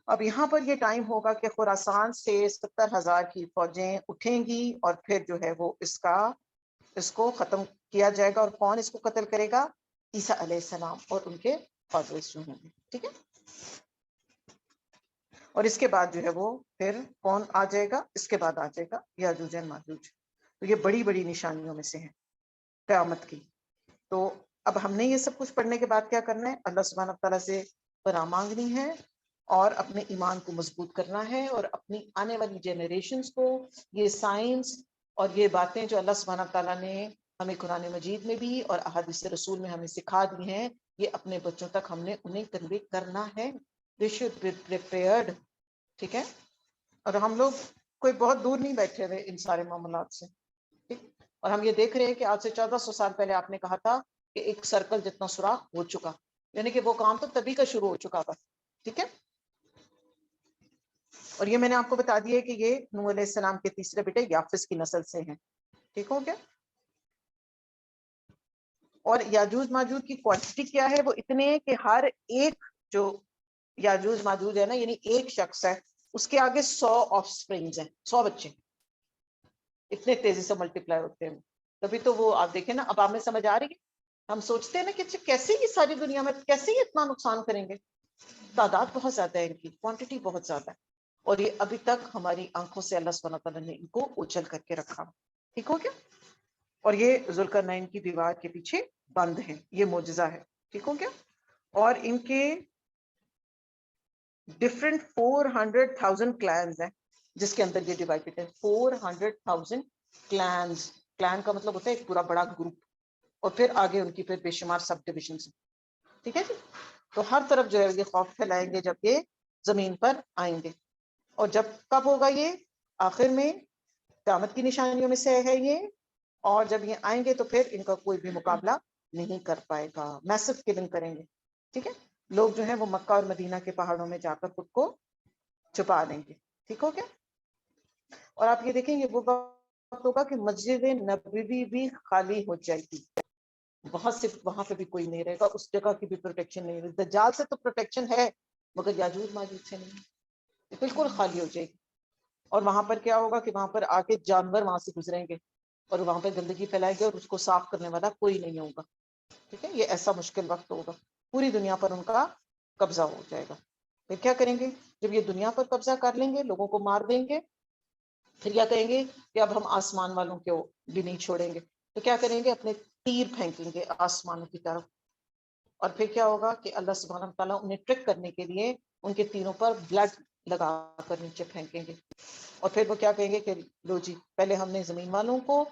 اب یہاں پر یہ ٹائم ہوگا کہ خراسان سے 70,000 کی فوجیں اٹھیں گی اور پھر جو ہے وہ اس کو ختم کیا جائے گا. اور کون اس کو قتل کرے گا؟ عیسیٰ علیہ السلام اور ان کے فالوورز جو ہوں گے. ٹھیک ہے. اور اس کے بعد جو ہے وہ پھر کون آ جائے گا؟ اس کے بعد آ جائے گا یاجوج اور ماجوج. تو یہ بڑی بڑی نشانیوں میں سے ہے قیامت کی. تو اب ہم نے یہ سب کچھ پڑھنے کے بعد کیا کرنا ہے؟ اللہ سبحانہ تعالیٰ سے پناہ مانگنی ہے اور اپنے ایمان کو مضبوط کرنا ہے اور اپنی آنے والی جنریشنز کو یہ سائنس اور یہ باتیں جو اللہ سبحانہ تعالیٰ نے ہمیں قرآن مجید میں بھی اور احادیث رسول میں ہمیں سکھا دی ہیں, یہ اپنے بچوں تک ہم نے انہیں کنوے کرنا ہے. They should be prepared. ٹھیک ہے. اور ہم لوگ کوئی بہت دور نہیں بیٹھے ہوئے ان سارے معاملات سے. ٹھیک. اور ہم یہ دیکھ رہے ہیں کہ آج سے 1400 سال پہلے آپ نے کہا تھا کہ ایک سرکل جتنا سوراخ ہو چکا, یعنی کہ وہ کام تو تبھی کا شروع ہو چکا تھا. ٹھیک ہے. اور یہ میں نے آپ کو بتا دیا ہے کہ یہ نوح علیہ السلام کے تیسرے بیٹے یافس کی نسل سے ہیں. ٹھیک ہو گیا. اور یاجوج ماجوج کی کوانٹٹی کیا ہے؟ وہ اتنے کہ ہر ایک جو یاجوج ماجوج ہے نا, یعنی ایک شخص ہے, اس کے آگے 100 آف سپرنگز ہیں, 100 بچے اتنے تیزی سے ملٹیپلائی ہوتے ہیں. تبھی تو وہ آپ دیکھیں نا, اب آپ میں سمجھ آ رہی ہے. ہم سوچتے ہیں نا کہ کیسے یہ ساری دنیا میں کیسے یہ اتنا نقصان کریں گے. تعداد بہت زیادہ ہے ان کی, کوانٹٹی بہت زیادہ ہے, اور یہ ابھی تک ہماری آنکھوں سے اللہ سبحانہ تعالیٰ نے ان کو اوجھل کر کے رکھا. ٹھیک ہو گیا. اور یہ ذوالقرنین کی دیوار کے پیچھے بند ہے, یہ معجزہ ہے. ٹھیک ہو گیا. اور ان کے ڈفرنٹ 400,000 کلینز ہیں جس کے اندر یہ ڈیوائڈڈ ہے. 400,000 کلینز. کلین کا مطلب ہوتا ہے ایک پورا بڑا گروپ, اور پھر آگے ان کی پھر بے شمار سب ڈویژنز. ٹھیک ہے جی. تو ہر طرف جو ہے یہ خوف پھیلائیں گے جب یہ زمین پر آئیں گے. اور جب کب ہوگا یہ؟ آخر میں قیامت کی نشانیوں میں سے ہے یہ. اور جب یہ آئیں گے تو پھر ان کا کوئی بھی مقابلہ نہیں کر پائے گا. میسو کلنگ کریں گے. ٹھیک ہے. لوگ جو ہیں وہ مکہ اور مدینہ کے پہاڑوں میں جا کر خود کو چھپا دیں گے. ٹھیک ہو گیا. اور آپ یہ دیکھیں یہ وہ وقت ہوگا کہ مسجد نبوی بھی خالی ہو جائے گی. بہت سے وہاں پہ بھی کوئی نہیں رہے گا, اس جگہ کی بھی پروٹیکشن نہیں رہے. دجال سے تو پروٹیکشن ہے مگر یاجوج ماجوج سے نہیں, بالکل خالی ہو جائے گی. اور وہاں پر کیا ہوگا کہ وہاں پر آ کے جانور وہاں سے گزریں گے اور وہاں پہ گندگی پھیلائیں گے اور اس کو صاف کرنے والا کوئی نہیں ہوگا. ٹھیک ہے. یہ ایسا مشکل وقت ہوگا, پوری دنیا پر ان کا قبضہ ہو جائے گا. پھر کیا کریں گے؟ جب یہ دنیا پر قبضہ کر لیں گے, لوگوں کو مار دیں گے, پھر کیا کہیں گے کہ اب ہم آسمان والوں کو بھی نہیں چھوڑیں گے. تو کیا کریں گے؟ اپنے تیر پھینکیں گے آسمانوں کی طرف. اور پھر کیا ہوگا کہ اللہ سبحانہ تعالیٰ انہیں ٹرک کرنے کے لیے ان کے تیروں پر بلڈ لگا کر نیچے پھینکیں گے. اور پھر وہ کیا کہیں گے کہ لو جی, پہلے ہم نے زمین والوں کو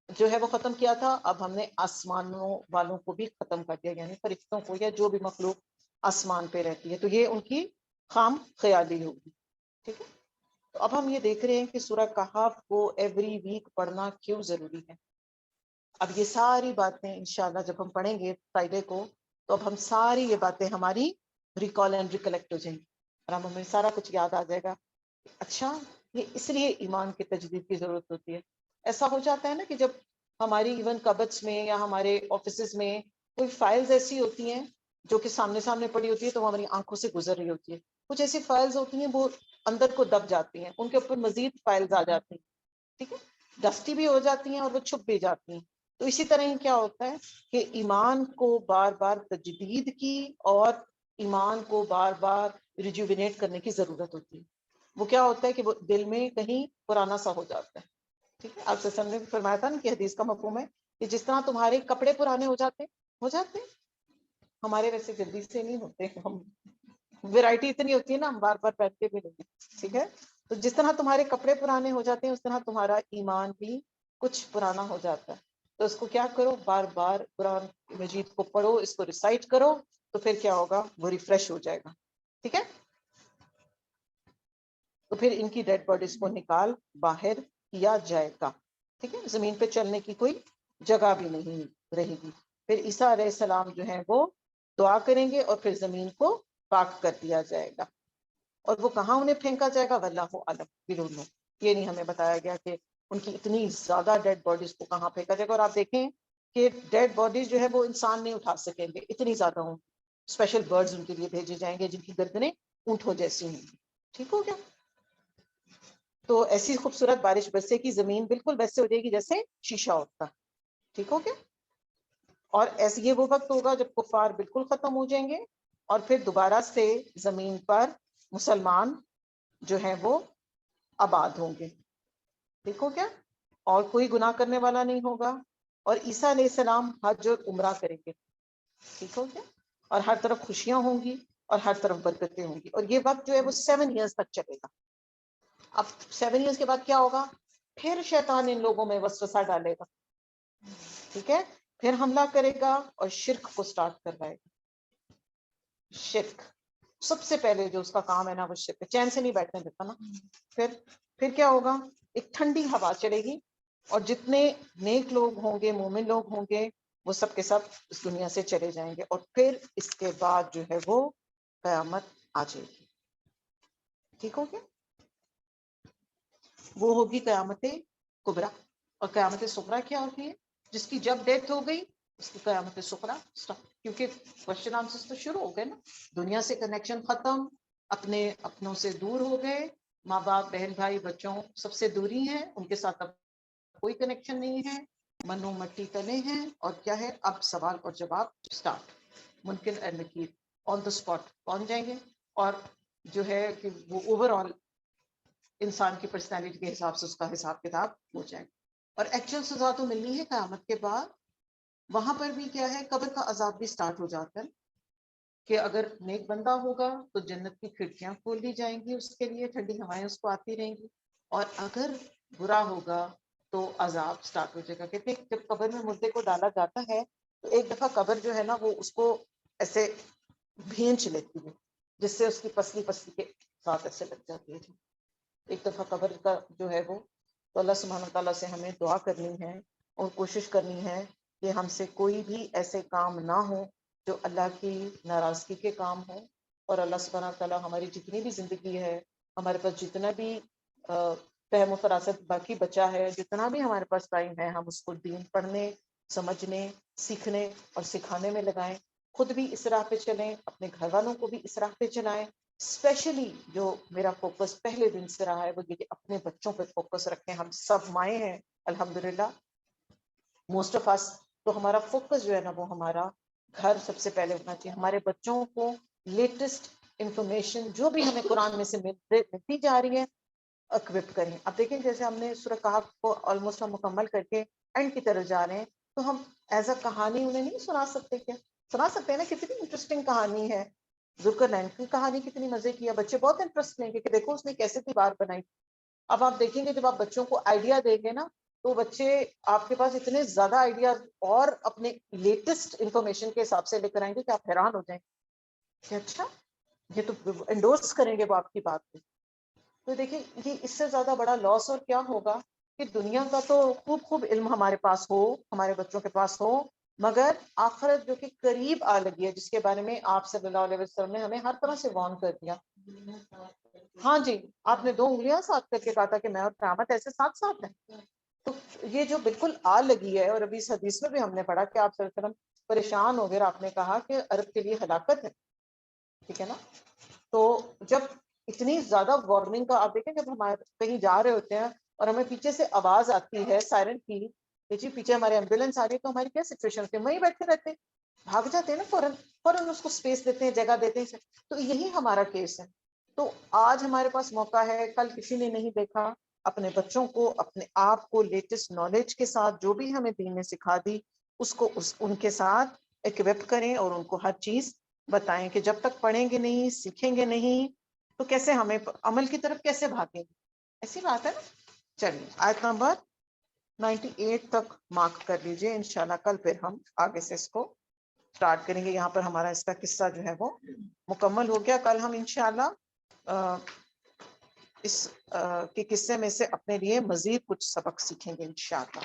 جو ہے وہ ختم کیا تھا, اب ہم نے آسمانوں والوں کو بھی ختم کر دیا, یعنی فرشتوں کو یا جو بھی مخلوق آسمان پہ رہتی ہے. تو یہ ان کی خام خیالی ہوگی. ٹھیک ہے. تو اب ہم یہ دیکھ رہے ہیں کہ سورہ کہف کو ایوری ویک پڑھنا کیوں ضروری ہے. اب یہ ساری باتیں انشاءاللہ جب ہم پڑھیں گے فرائیڈے کو, تو اب ہم ساری یہ باتیں ہماری ریکال اینڈ ریکلیکٹ ہو جائیں گی اور ہمیں سارا کچھ یاد آ جائے گا. اچھا, یہ اس لیے ایمان کی تجدید کی ضرورت ہوتی ہے. ایسا ہو جاتا ہے نا کہ جب ہماری ایون کبٹس میں یا ہمارے آفیسز میں کوئی فائلز ایسی ہوتی ہیں جو کہ سامنے سامنے پڑی ہوتی ہے تو وہ ہماری آنکھوں سے گزر رہی ہوتی ہے. کچھ ایسی فائلز ہوتی ہیں وہ اندر کو دب جاتی ہیں, ان کے اوپر مزید فائلز آ جاتی ہیں. ٹھیک ہے. ڈسٹی بھی ہو جاتی ہیں اور وہ چھپ بھی جاتی ہیں. تو اسی طرح ہی کیا ہوتا ہے کہ ایمان کو بار بار تجدید کی اور ایمان کو بار بار ریجوینیٹ کرنے کی ضرورت ہوتی ہے. وہ کیا ہوتا ہے کہ وہ دل میں کہیں پرانا سا ہو جاتا ہے. ٹھیک ہے. آپ سے نے فرمایا تھا نا کہ حدیث کا مفہوم ہے کہ جس طرح تمہارے کپڑے پرانے ہو جاتے ہیں ہمارے ویسے جلدی سے نہیں ہوتے, ہم ویرائٹی اتنی ہوتی ہے نا, ہم بار بار پہنتے بھی نہیں, ٹھیک ہے. تو جس طرح تمہارے کپڑے پرانے ہو جاتے ہیں اس طرح تمہارا ایمان بھی کچھ پرانا ہو جاتا ہے. تو اس کو کیا کرو, بار بار قرآن مجید کو پڑھو, اس کو ریسائٹ کرو, تو پھر کیا ہوگا, وہ ریفریش ہو جائے گا. ٹھیک ہے. تو پھر ان کی ڈیڈ باڈیز کو نکال باہر کیا جائے گا. ٹھیک ہے. زمین پہ چلنے کی کوئی جگہ بھی نہیں رہے گی. پھر عیسیٰ علیہ السلام جو ہیں وہ دعا کریں گے اور پھر زمین کو پاک کر دیا جائے گا. اور وہ کہاں انہیں پھینکا جائے گا, واللہ اعلم, بیرون. یہ نہیں ہمیں بتایا گیا کہ ان کی اتنی زیادہ ڈیڈ باڈیز کو کہاں پھینکا جائے گا. اور آپ دیکھیں کہ ڈیڈ باڈیز جو ہے وہ انسان نہیں اٹھا سکیں گے, اتنی زیادہ ہوں. اسپیشل برڈز ان کے لیے بھیجے جائیں گے جن کی گردنیں اونٹوں جیسی ہوں گی. ٹھیک ہو گیا. تو ایسی خوبصورت بارش برسے کی زمین بالکل ویسے ہو جائے گی جیسے شیشہ ہوتا. ٹھیک ہو گیا. اور ایسے یہ وہ وقت ہوگا جب کفار بالکل ختم ہو جائیں گے اور پھر دوبارہ سے زمین پر مسلمان جو ہیں وہ آباد ہوں گے. ٹھیک ہو گیا. اور کوئی گناہ کرنے والا نہیں ہوگا. اور عیسیٰ علیہ السلام حج اور عمرہ کریں گے. ٹھیک ہو گیا. اور ہر طرف خوشیاں ہوں گی اور ہر طرف برکتیں ہوں گی. اور یہ وقت جو ہے وہ 7 ایئرز تک چلے گا. اب 7 ایئرز کے بعد کیا ہوگا, پھر شیطان ان لوگوں میں وسوسہ ڈالے گا. ٹھیک ہے. پھر حملہ کرے گا اور شرک کو سٹارٹ کروائے گا. شرک سب سے پہلے جو اس کا کام ہے نا وہ شرک. چین سے نہیں بیٹھنے دیتا نا. پھر کیا ہوگا, ایک ٹھنڈی ہوا چلے گی اور جتنے نیک لوگ ہوں گے, مومن لوگ ہوں گے, وہ سب کے سب اس دنیا سے چلے جائیں گے. اور پھر اس کے بعد جو ہے وہ قیامت آ جائے گی. ٹھیک ہو گیا. وہ ہوگی قیامت کبریٰ. اور قیامت صغریٰ کیا ہوتی ہے, جس کی جب ڈیتھ ہو گئی اس کی قیامت صغریٰ. کیونکہ کوشچن آنسر تو شروع ہو گئے نا. دنیا سے کنیکشن ختم, اپنے اپنوں سے دور ہو گئے, ماں باپ بہن بھائی بچوں سب سے دوری ہے, ان کے ساتھ اب کوئی کنیکشن نہیں ہے, منو مٹی تلے ہیں. اور کیا ہے, اب سوال اور جواب سٹارٹ, منکر اور نکیر آن دا اسپاٹ پہنچ جائیں گے. اور جو ہے کہ وہ اوور آل انسان کی پرسنالٹی کے حساب سے اس کا حساب کتاب ہو جائے. اور ایکچوئل سزا تو ملنی ہے قیامت کے بعد. وہاں پر بھی کیا ہے, قبر کا عذاب بھی سٹارٹ ہو جاتا ہے کہ اگر نیک بندہ ہوگا تو جنت کی کھڑکیاں کھول دی جائیں گی اس کے لیے, ٹھنڈی ہوائیں اس کو آتی رہیں گی. اور اگر برا ہوگا تو عذاب سٹارٹ ہو جائے گا. کہتے ہیں جب قبر میں مردے کو ڈالا جاتا ہے تو ایک دفعہ قبر جو ہے نا وہ اس کو ایسے بھینچ لیتی ہے, جس سے اس کی پسلی پسلی کے ساتھ ایسے لگ جاتی ہے. ایک دفعہ قبر کا جو ہے وہ, تو اللہ سبحانہ تعالیٰ سے ہمیں دعا کرنی ہے اور کوشش کرنی ہے کہ ہم سے کوئی بھی ایسے کام نہ ہو جو اللہ کی ناراضگی کے کام ہو. اور اللہ سبحانہ تعالیٰ ہماری جتنی بھی زندگی ہے, ہمارے پاس جتنا بھی فہم و فراست باقی بچا ہے, جتنا بھی ہمارے پاس ٹائم ہے, ہم اس کو دین پڑھنے, سمجھنے, سیکھنے اور سکھانے میں لگائیں. خود بھی اس راہ پہ چلیں, اپنے گھر والوں کو بھی اس راہ پہ چلائیں. اسپیشلی جو میرا فوکس پہلے دن سے رہا ہے وہ یہ کہ اپنے بچوں پہ فوکس رکھیں. ہم سب مائیں ہیں الحمدللہ, موسٹ آف اس, تو ہمارا فوکس جو ہے نا وہ ہمارا گھر سب سے پہلے ہونا چاہیے. ہمارے بچوں کو لیٹسٹ انفارمیشن جو بھی ہمیں قرآن میں سے ملتی جا رہی ہے اکوپ کریں. اب دیکھیں جیسے ہم نے سورہ کہف کو آلموسٹ ہم مکمل کر کے اینڈ کی طرف جا رہے ہیں, تو ہم ایز اے کہانی انہیں نہیں سنا سکتے؟ کیا سنا سکتے ہیں نا. کتنی انٹرسٹنگ کہانی ہے, ذوالقرنین کی کہانی کتنی مزے کی ہے, بچے بہت انٹرسٹ لیں گے کہ دیکھو اس نے کیسے دیوار بنائی. اب آپ دیکھیں گے جب آپ بچوں کو آئیڈیا دیں گے نا تو بچے آپ کے پاس اتنے زیادہ آئیڈیا اور اپنے لیٹسٹ انفارمیشن کے حساب سے لے کر آئیں گے کہ آپ حیران ہو جائیں کہ اچھا یہ تو انڈورس کریں گے وہ آپ کی بات پہ. تو دیکھیں یہ اس سے زیادہ بڑا لاس اور کیا ہوگا کہ دنیا کا تو خوب علم ہمارے پاس ہو, ہمارے بچوں کے پاس ہو, مگر آخرت جو کہ قریب آ لگی ہے, جس کے بارے میں آپ صلی اللہ علیہ وسلم نے ہمیں ہر طرح سے وارن کر دیا. ہاں جی, آپ نے 2 انگلیاں ساتھ کر کے کہا تھا کہ میں اور قیامت ایسے ساتھ ساتھ ہیں. تو یہ جو بالکل آ لگی ہے, اور ابھی اس حدیث میں بھی ہم نے پڑھا کہ آپ صلی اللہ علیہ وسلم پریشان ہو گئے, آپ نے کہا کہ عرب کے لیے ہلاکت ہے. ٹھیک ہے نا. تو جب اتنی زیادہ وارننگ کا, آپ دیکھیں جب ہم کہیں جا رہے ہوتے ہیں اور ہمیں پیچھے سے آواز آتی ہے سائرن کی کہ جی پیچھے ہمارے ایمبولینس آ رہی ہے, تو ہماری کیا سچویشن ہوتی ہے, وہیں بیٹھے رہتے, بھاگ جاتے ہیں نا فوراً اس کو اسپیس دیتے ہیں, جگہ دیتے ہیں. تو یہی ہمارا کیس ہے. تو آج ہمارے پاس موقع ہے, کل کسی نے نہیں دیکھا, اپنے بچوں کو اپنے آپ کو لیٹسٹ نالج کے ساتھ جو بھی ہمیں دین نے سکھا دی اس کو ان کے ساتھ ایکوپ کریں اور ان کو ہر چیز بتائیں کہ جب تک پڑھیں گے نہیں سیکھیں گے نہیں تو کیسے ہمیں عمل کی طرف کیسے بھاگیں گے. ایسی بات ہے نا. چلیے آیت نمبر 98 تک مارک کر لیجئے. انشاءاللہ کل پھر ہم آگے سے اس کو سٹارٹ کریں گے. یہاں پر ہمارا اس کا قصہ جو ہے وہ مکمل ہو گیا. کل ہم انشاءاللہ اس کے قصے میں سے اپنے لیے مزید کچھ سبق سیکھیں گے انشاءاللہ.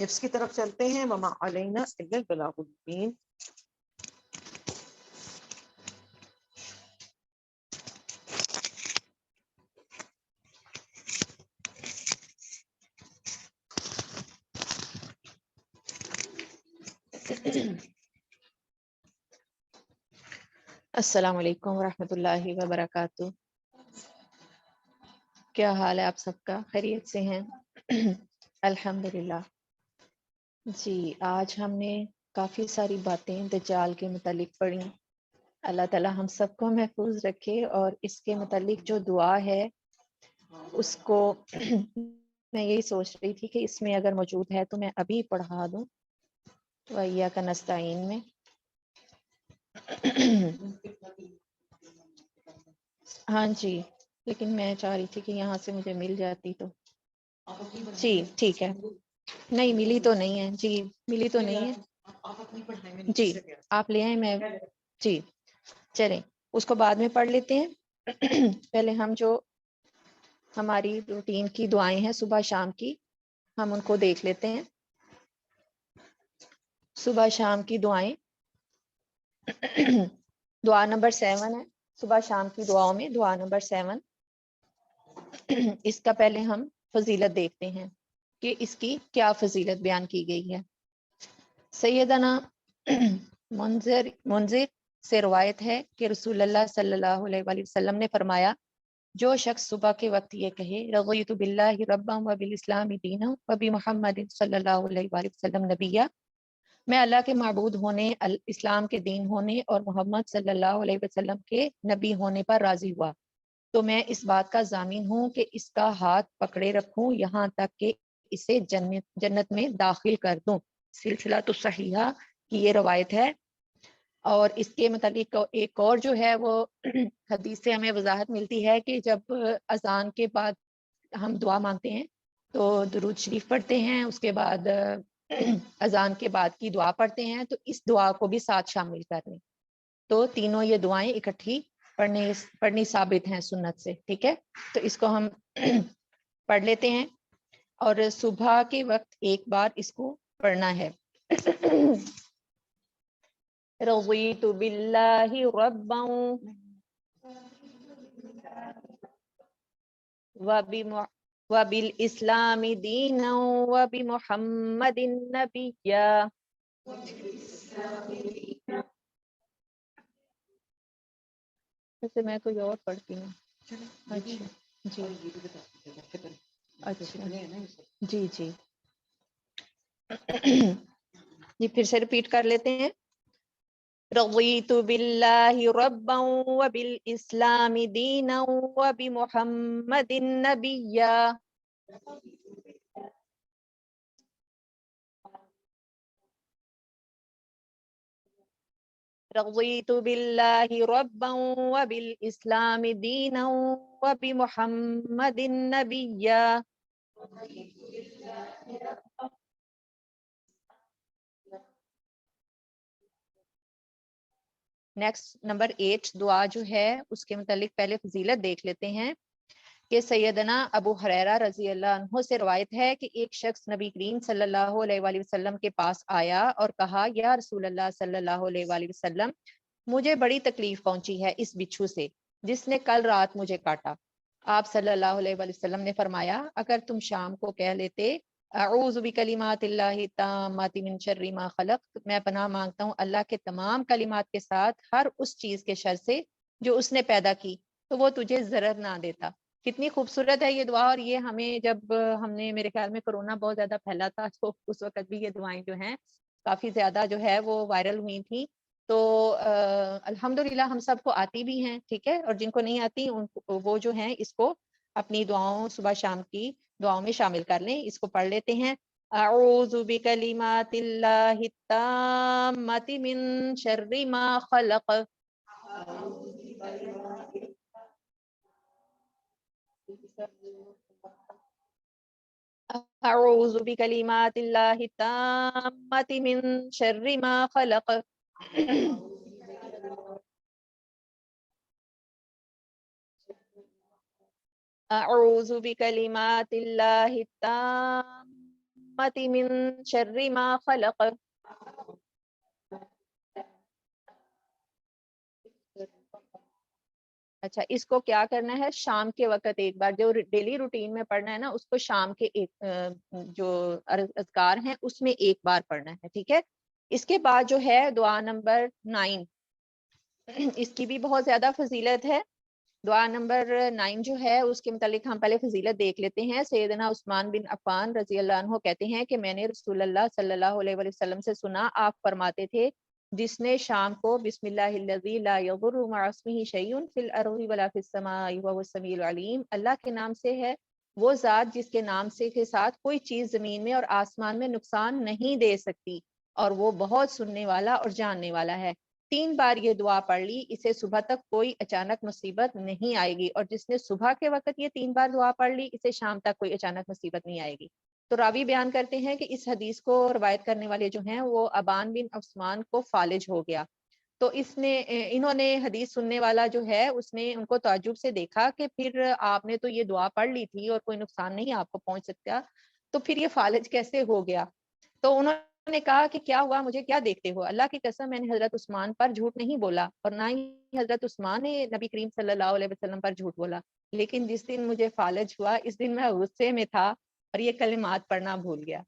حفظ کی طرف چلتے ہیں. وما علینا الا البلاغ المبین. السلام علیکم ورحمۃ اللہ وبرکاتہ. کیا حال ہے آپ سب کا؟ خیریت سے ہیں؟ الحمدللہ. جی آج ہم نے کافی ساری باتیں دجال کے متعلق پڑھی. اللہ تعالی ہم سب کو محفوظ رکھے. اور اس کے متعلق جو دعا ہے اس کو میں یہی سوچ رہی تھی کہ اس میں اگر موجود ہے تو میں ابھی پڑھا دوں. وَإِيَّاكَ نَسْتَعِينُ میں ہاں جی، لیکن میں چاہ رہی تھی کہ یہاں سے مجھے مل جاتی تو. جی ٹھیک ہے. نہیں ملی تو نہیں ہے. جی ملی تو نہیں ہے. جی آپ لے آئیں. میں جی چلیں اس کو بعد میں پڑھ لیتے ہیں. پہلے ہم جو ہماری روٹین کی دعائیں ہیں صبح شام کی ہم ان کو دیکھ لیتے ہیں. صبح شام کی دعائیں دعا نمبر 7 ہے. صبح شام کی دعاؤں میں دعا نمبر 7. اس کا پہلے ہم فضیلت دیکھتے ہیں کہ اس کی کیا فضیلت بیان کی گئی ہے. سیدنا منذر سے روایت ہے کہ رسول اللہ صلی اللہ علیہ وآلہ وسلم نے فرمایا جو شخص صبح کے وقت یہ کہے رضیت باللہ ربا وبالاسلام دینا وبمحمد صلی اللہ علیہ وآلہ وسلم نبیہ، میں اللہ کے معبود ہونے، اسلام کے دین ہونے اور محمد صلی اللہ علیہ وسلم کے نبی ہونے پر راضی ہوا، تو میں اس بات کا ضامن ہوں کہ اس کا ہاتھ پکڑے رکھوں یہاں تک کہ اسے جنت میں داخل کر دوں. سلسلہ تو صحیحہ کی یہ روایت ہے. اور اس کے متعلق ایک اور جو ہے وہ حدیث سے ہمیں وضاحت ملتی ہے کہ جب اذان کے بعد ہم دعا مانگتے ہیں تو درود شریف پڑھتے ہیں، اس کے بعد اذان کے بعد کی دعا پڑھتے ہیں، تو اس دعا کو بھی ساتھ شامل کر لیں. تو تینوں یہ دعائیں اکٹھی پڑھنی ثابت ہیں سنت سے. ٹھیک ہے، تو اس کو ہم پڑھ لیتے ہیں اور صبح کے وقت ایک بار اس کو پڑھنا ہے. رضیت باللہ ربا وبالاسلام دینا وبمحمد نبیا. ویسے میں کوئی اور پڑھتی ہوں. اچھا جی اچھا جی جی جی پھر سے ریپیٹ کر لیتے ہیں. رضیت باللہ ربا وبالاسلام دینا وبمحمد نبیا. رضیت باللہ ربا وبالاسلام دینا وبمحمد نبیا. نیکسٹ نمبر 8 دعا جو ہے اس کے متعلق پہلے فضیلت دیکھ لیتے ہیں کہ سیدنا ابو ہریرہ رضی اللہ عنہ سے روایت ہے کہ ایک شخص نبی کریم صلی اللہ علیہ وآلہ وسلم کے پاس آیا اور کہا یا رسول اللہ صلی اللہ علیہ وآلہ وسلم مجھے بڑی تکلیف پہنچی ہے اس بچھو سے جس نے کل رات مجھے کاٹا. آپ صلی اللہ علیہ وآلہ وسلم نے فرمایا اگر تم شام کو کہہ لیتے اعوذ بکلمات اللہ التامات من شر ما خلق، میں پناہ مانگتا ہوں اللہ کے تمام کلمات کے ساتھ ہر اس چیز کے شر سے جو اس نے پیدا کی، تو وہ تجھے ضرر نہ دیتا. کتنی خوبصورت ہے یہ دعا. اور یہ ہمیں جب ہم نے میرے خیال میں کرونا بہت زیادہ پھیلا تھا تو اس وقت بھی یہ دعائیں جو ہیں کافی زیادہ جو ہے وہ وائرل ہوئی تھیں. تو الحمدللہ ہم سب کو آتی بھی ہیں. ٹھیک ہے، اور جن کو نہیں آتی وہ جو ہیں اس کو اپنی دعاؤں صبح شام کی دعاؤں میں شامل کر لیں. اس کو پڑھ لیتے ہیں. اعوذ بکلمات اللہ التامۃ من شر ما خلق. اعوذ بکلمات اللہ التامۃ من شر ما خلق. اعوذ بکلمات اللہ التامۃ من شر ما خلق. اچھا اس کو کیا کرنا ہے شام کے وقت ایک بار, جو ڈیلی روٹین میں پڑھنا ہے نا اس کو شام کے ایک جو اذکار ہیں اس میں ایک بار پڑھنا ہے, ٹھیک ہے. اس کے بعد جو ہے دعا نمبر 9, اس کی بھی بہت زیادہ فضیلت ہے. دعا نمبر 9 جو ہے اس کے متعلق ہم پہلے فضیلت دیکھ لیتے ہیں. سیدنا عثمان بن عفان رضی اللہ عنہ کہتے ہیں کہ میں نے رسول اللہ صلی اللہ علیہ وسلم سے سنا, آپ فرماتے تھے جس نے شام کو بسم اللہ الذی لا یضر مع اسمہ شیء فی الارض ولا فی السماء وهو السمیع العلیم, اللہ کے نام سے ہے وہ ذات جس کے نام سے کے ساتھ کوئی چیز زمین میں اور آسمان میں نقصان نہیں دے سکتی, اور وہ بہت سننے والا اور جاننے والا ہے. 3 بار یہ دعا پڑھ لی, اسے صبح تک کوئی اچانک مصیبت نہیں آئے گی, اور جس نے صبح کے وقت یہ 3 بار دعا پڑھ لی اسے شام تک کوئی اچانک مصیبت نہیں آئے گی. تو راوی بیان کرتے ہیں کہ اس حدیث کو روایت کرنے والے جو ہیں وہ ابان بن عثمان کو فالج ہو گیا. تو انہوں نے حدیث سننے والا جو ہے اس نے ان کو تعجب سے دیکھا کہ پھر آپ نے تو یہ دعا پڑھ لی تھی اور کوئی نقصان نہیں آپ کو پہنچ سکتا, تو پھر یہ فالج کیسے ہو گیا؟ تو انہوں نے کہا کہ کیا ہوا, مجھے کیا دیکھتے ہو؟ اللہ کی قسم میں نے حضرت عثمان پر جھوٹ نہیں بولا, اور نہ ہی حضرت عثمان نے نبی کریم صلی اللہ علیہ وسلم پر جھوٹ بولا, لیکن جس دن مجھے فالج ہوا اس دن میں غصے میں تھا اور یہ کلمات پڑھنا بھول گیا.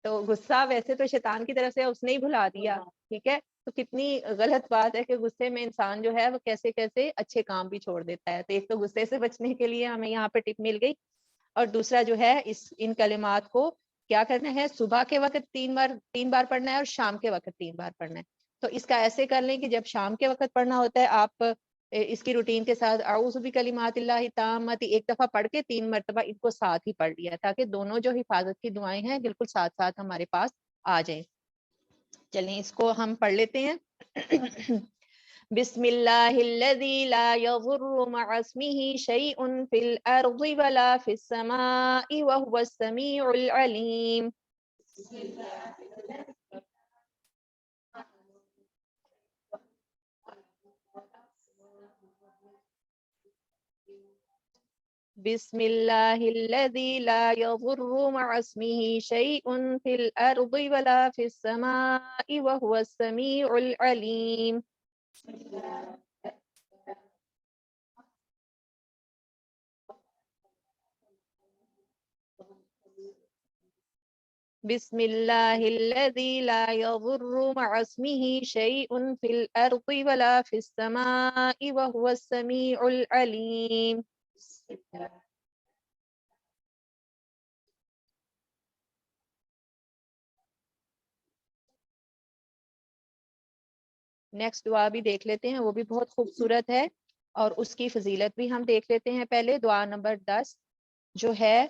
تو غصہ ویسے تو شیطان کی طرف سے اس نے ہی بھلا دیا, ٹھیک ہے, تو کتنی غلط بات ہے کہ غصے میں انسان جو ہے وہ کیسے کیسے اچھے کام بھی چھوڑ دیتا ہے. تو ایک تو غصے سے بچنے کے لیے ہمیں یہاں پہ ٹپ مل گئی, اور دوسرا جو ہے ان کلمات کو کیا کرنا ہے صبح کے وقت 3 بار پڑھنا ہے اور شام کے وقت 3 بار پڑھنا ہے. تو اس کا ایسے کر لیں کہ جب شام کے وقت پڑھنا ہوتا ہے آپ اس کی روٹین کے ساتھ اعوذ بکلمات اللہ التامۃ ایک دفعہ پڑھ کے 3 مرتبہ ان کو ساتھ ہی پڑھ لیا, تاکہ دونوں جو حفاظت کی دعائیں ہیں بالکل ساتھ ساتھ ہمارے پاس آ جائیں. چلیں اس کو ہم پڑھ لیتے ہیں. بسم اللہ الذی لا یضر مع اسمہ شیء فی الارض ولا فی السماء وهو السمیع العلیم. بسم اللہ الذی لا یضر مع اسمہ شیء فی الارض ولا فی السماء وهو السمیع العلیم. بسم اللہ الذی لا یضر مع اسمہ شیء فی الارض ولا فی السماء وهو السمیع العلیم. نیکسٹ دعا بھی دیکھ لیتے ہیں, وہ بھی بہت خوبصورت ہے اور اس کی فضیلت بھی ہم دیکھ لیتے ہیں. پہلے دعا نمبر 10 جو ہے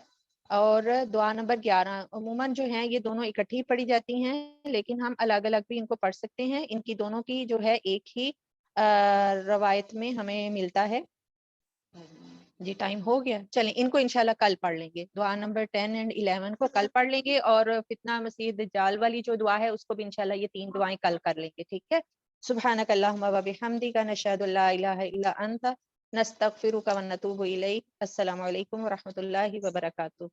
اور دعا نمبر 11 عموماً جو ہیں یہ دونوں اکٹھی پڑھی جاتی ہیں, لیکن ہم الگ الگ بھی ان کو پڑھ سکتے ہیں. ان کی دونوں کی جو ہے ایک ہی روایت میں ہمیں ملتا ہے. جی ٹائم ہو گیا, چلیں ان کو انشاءاللہ کل پڑھ لیں گے. دعا نمبر 10 اور 11 کو کل پڑھ لیں گے, اور فتنہ مسیح دجال والی جو دعا ہے اس کو بھی انشاءاللہ یہ 3 دعائیں کل کر لیں گے, ٹھیک ہے. سبحانک اللہم و بحمدک نشہد ان لا الہ الا انت نستغفرک و نتوب الیک. السلام علیکم و رحمۃ اللہ وبرکاتہ.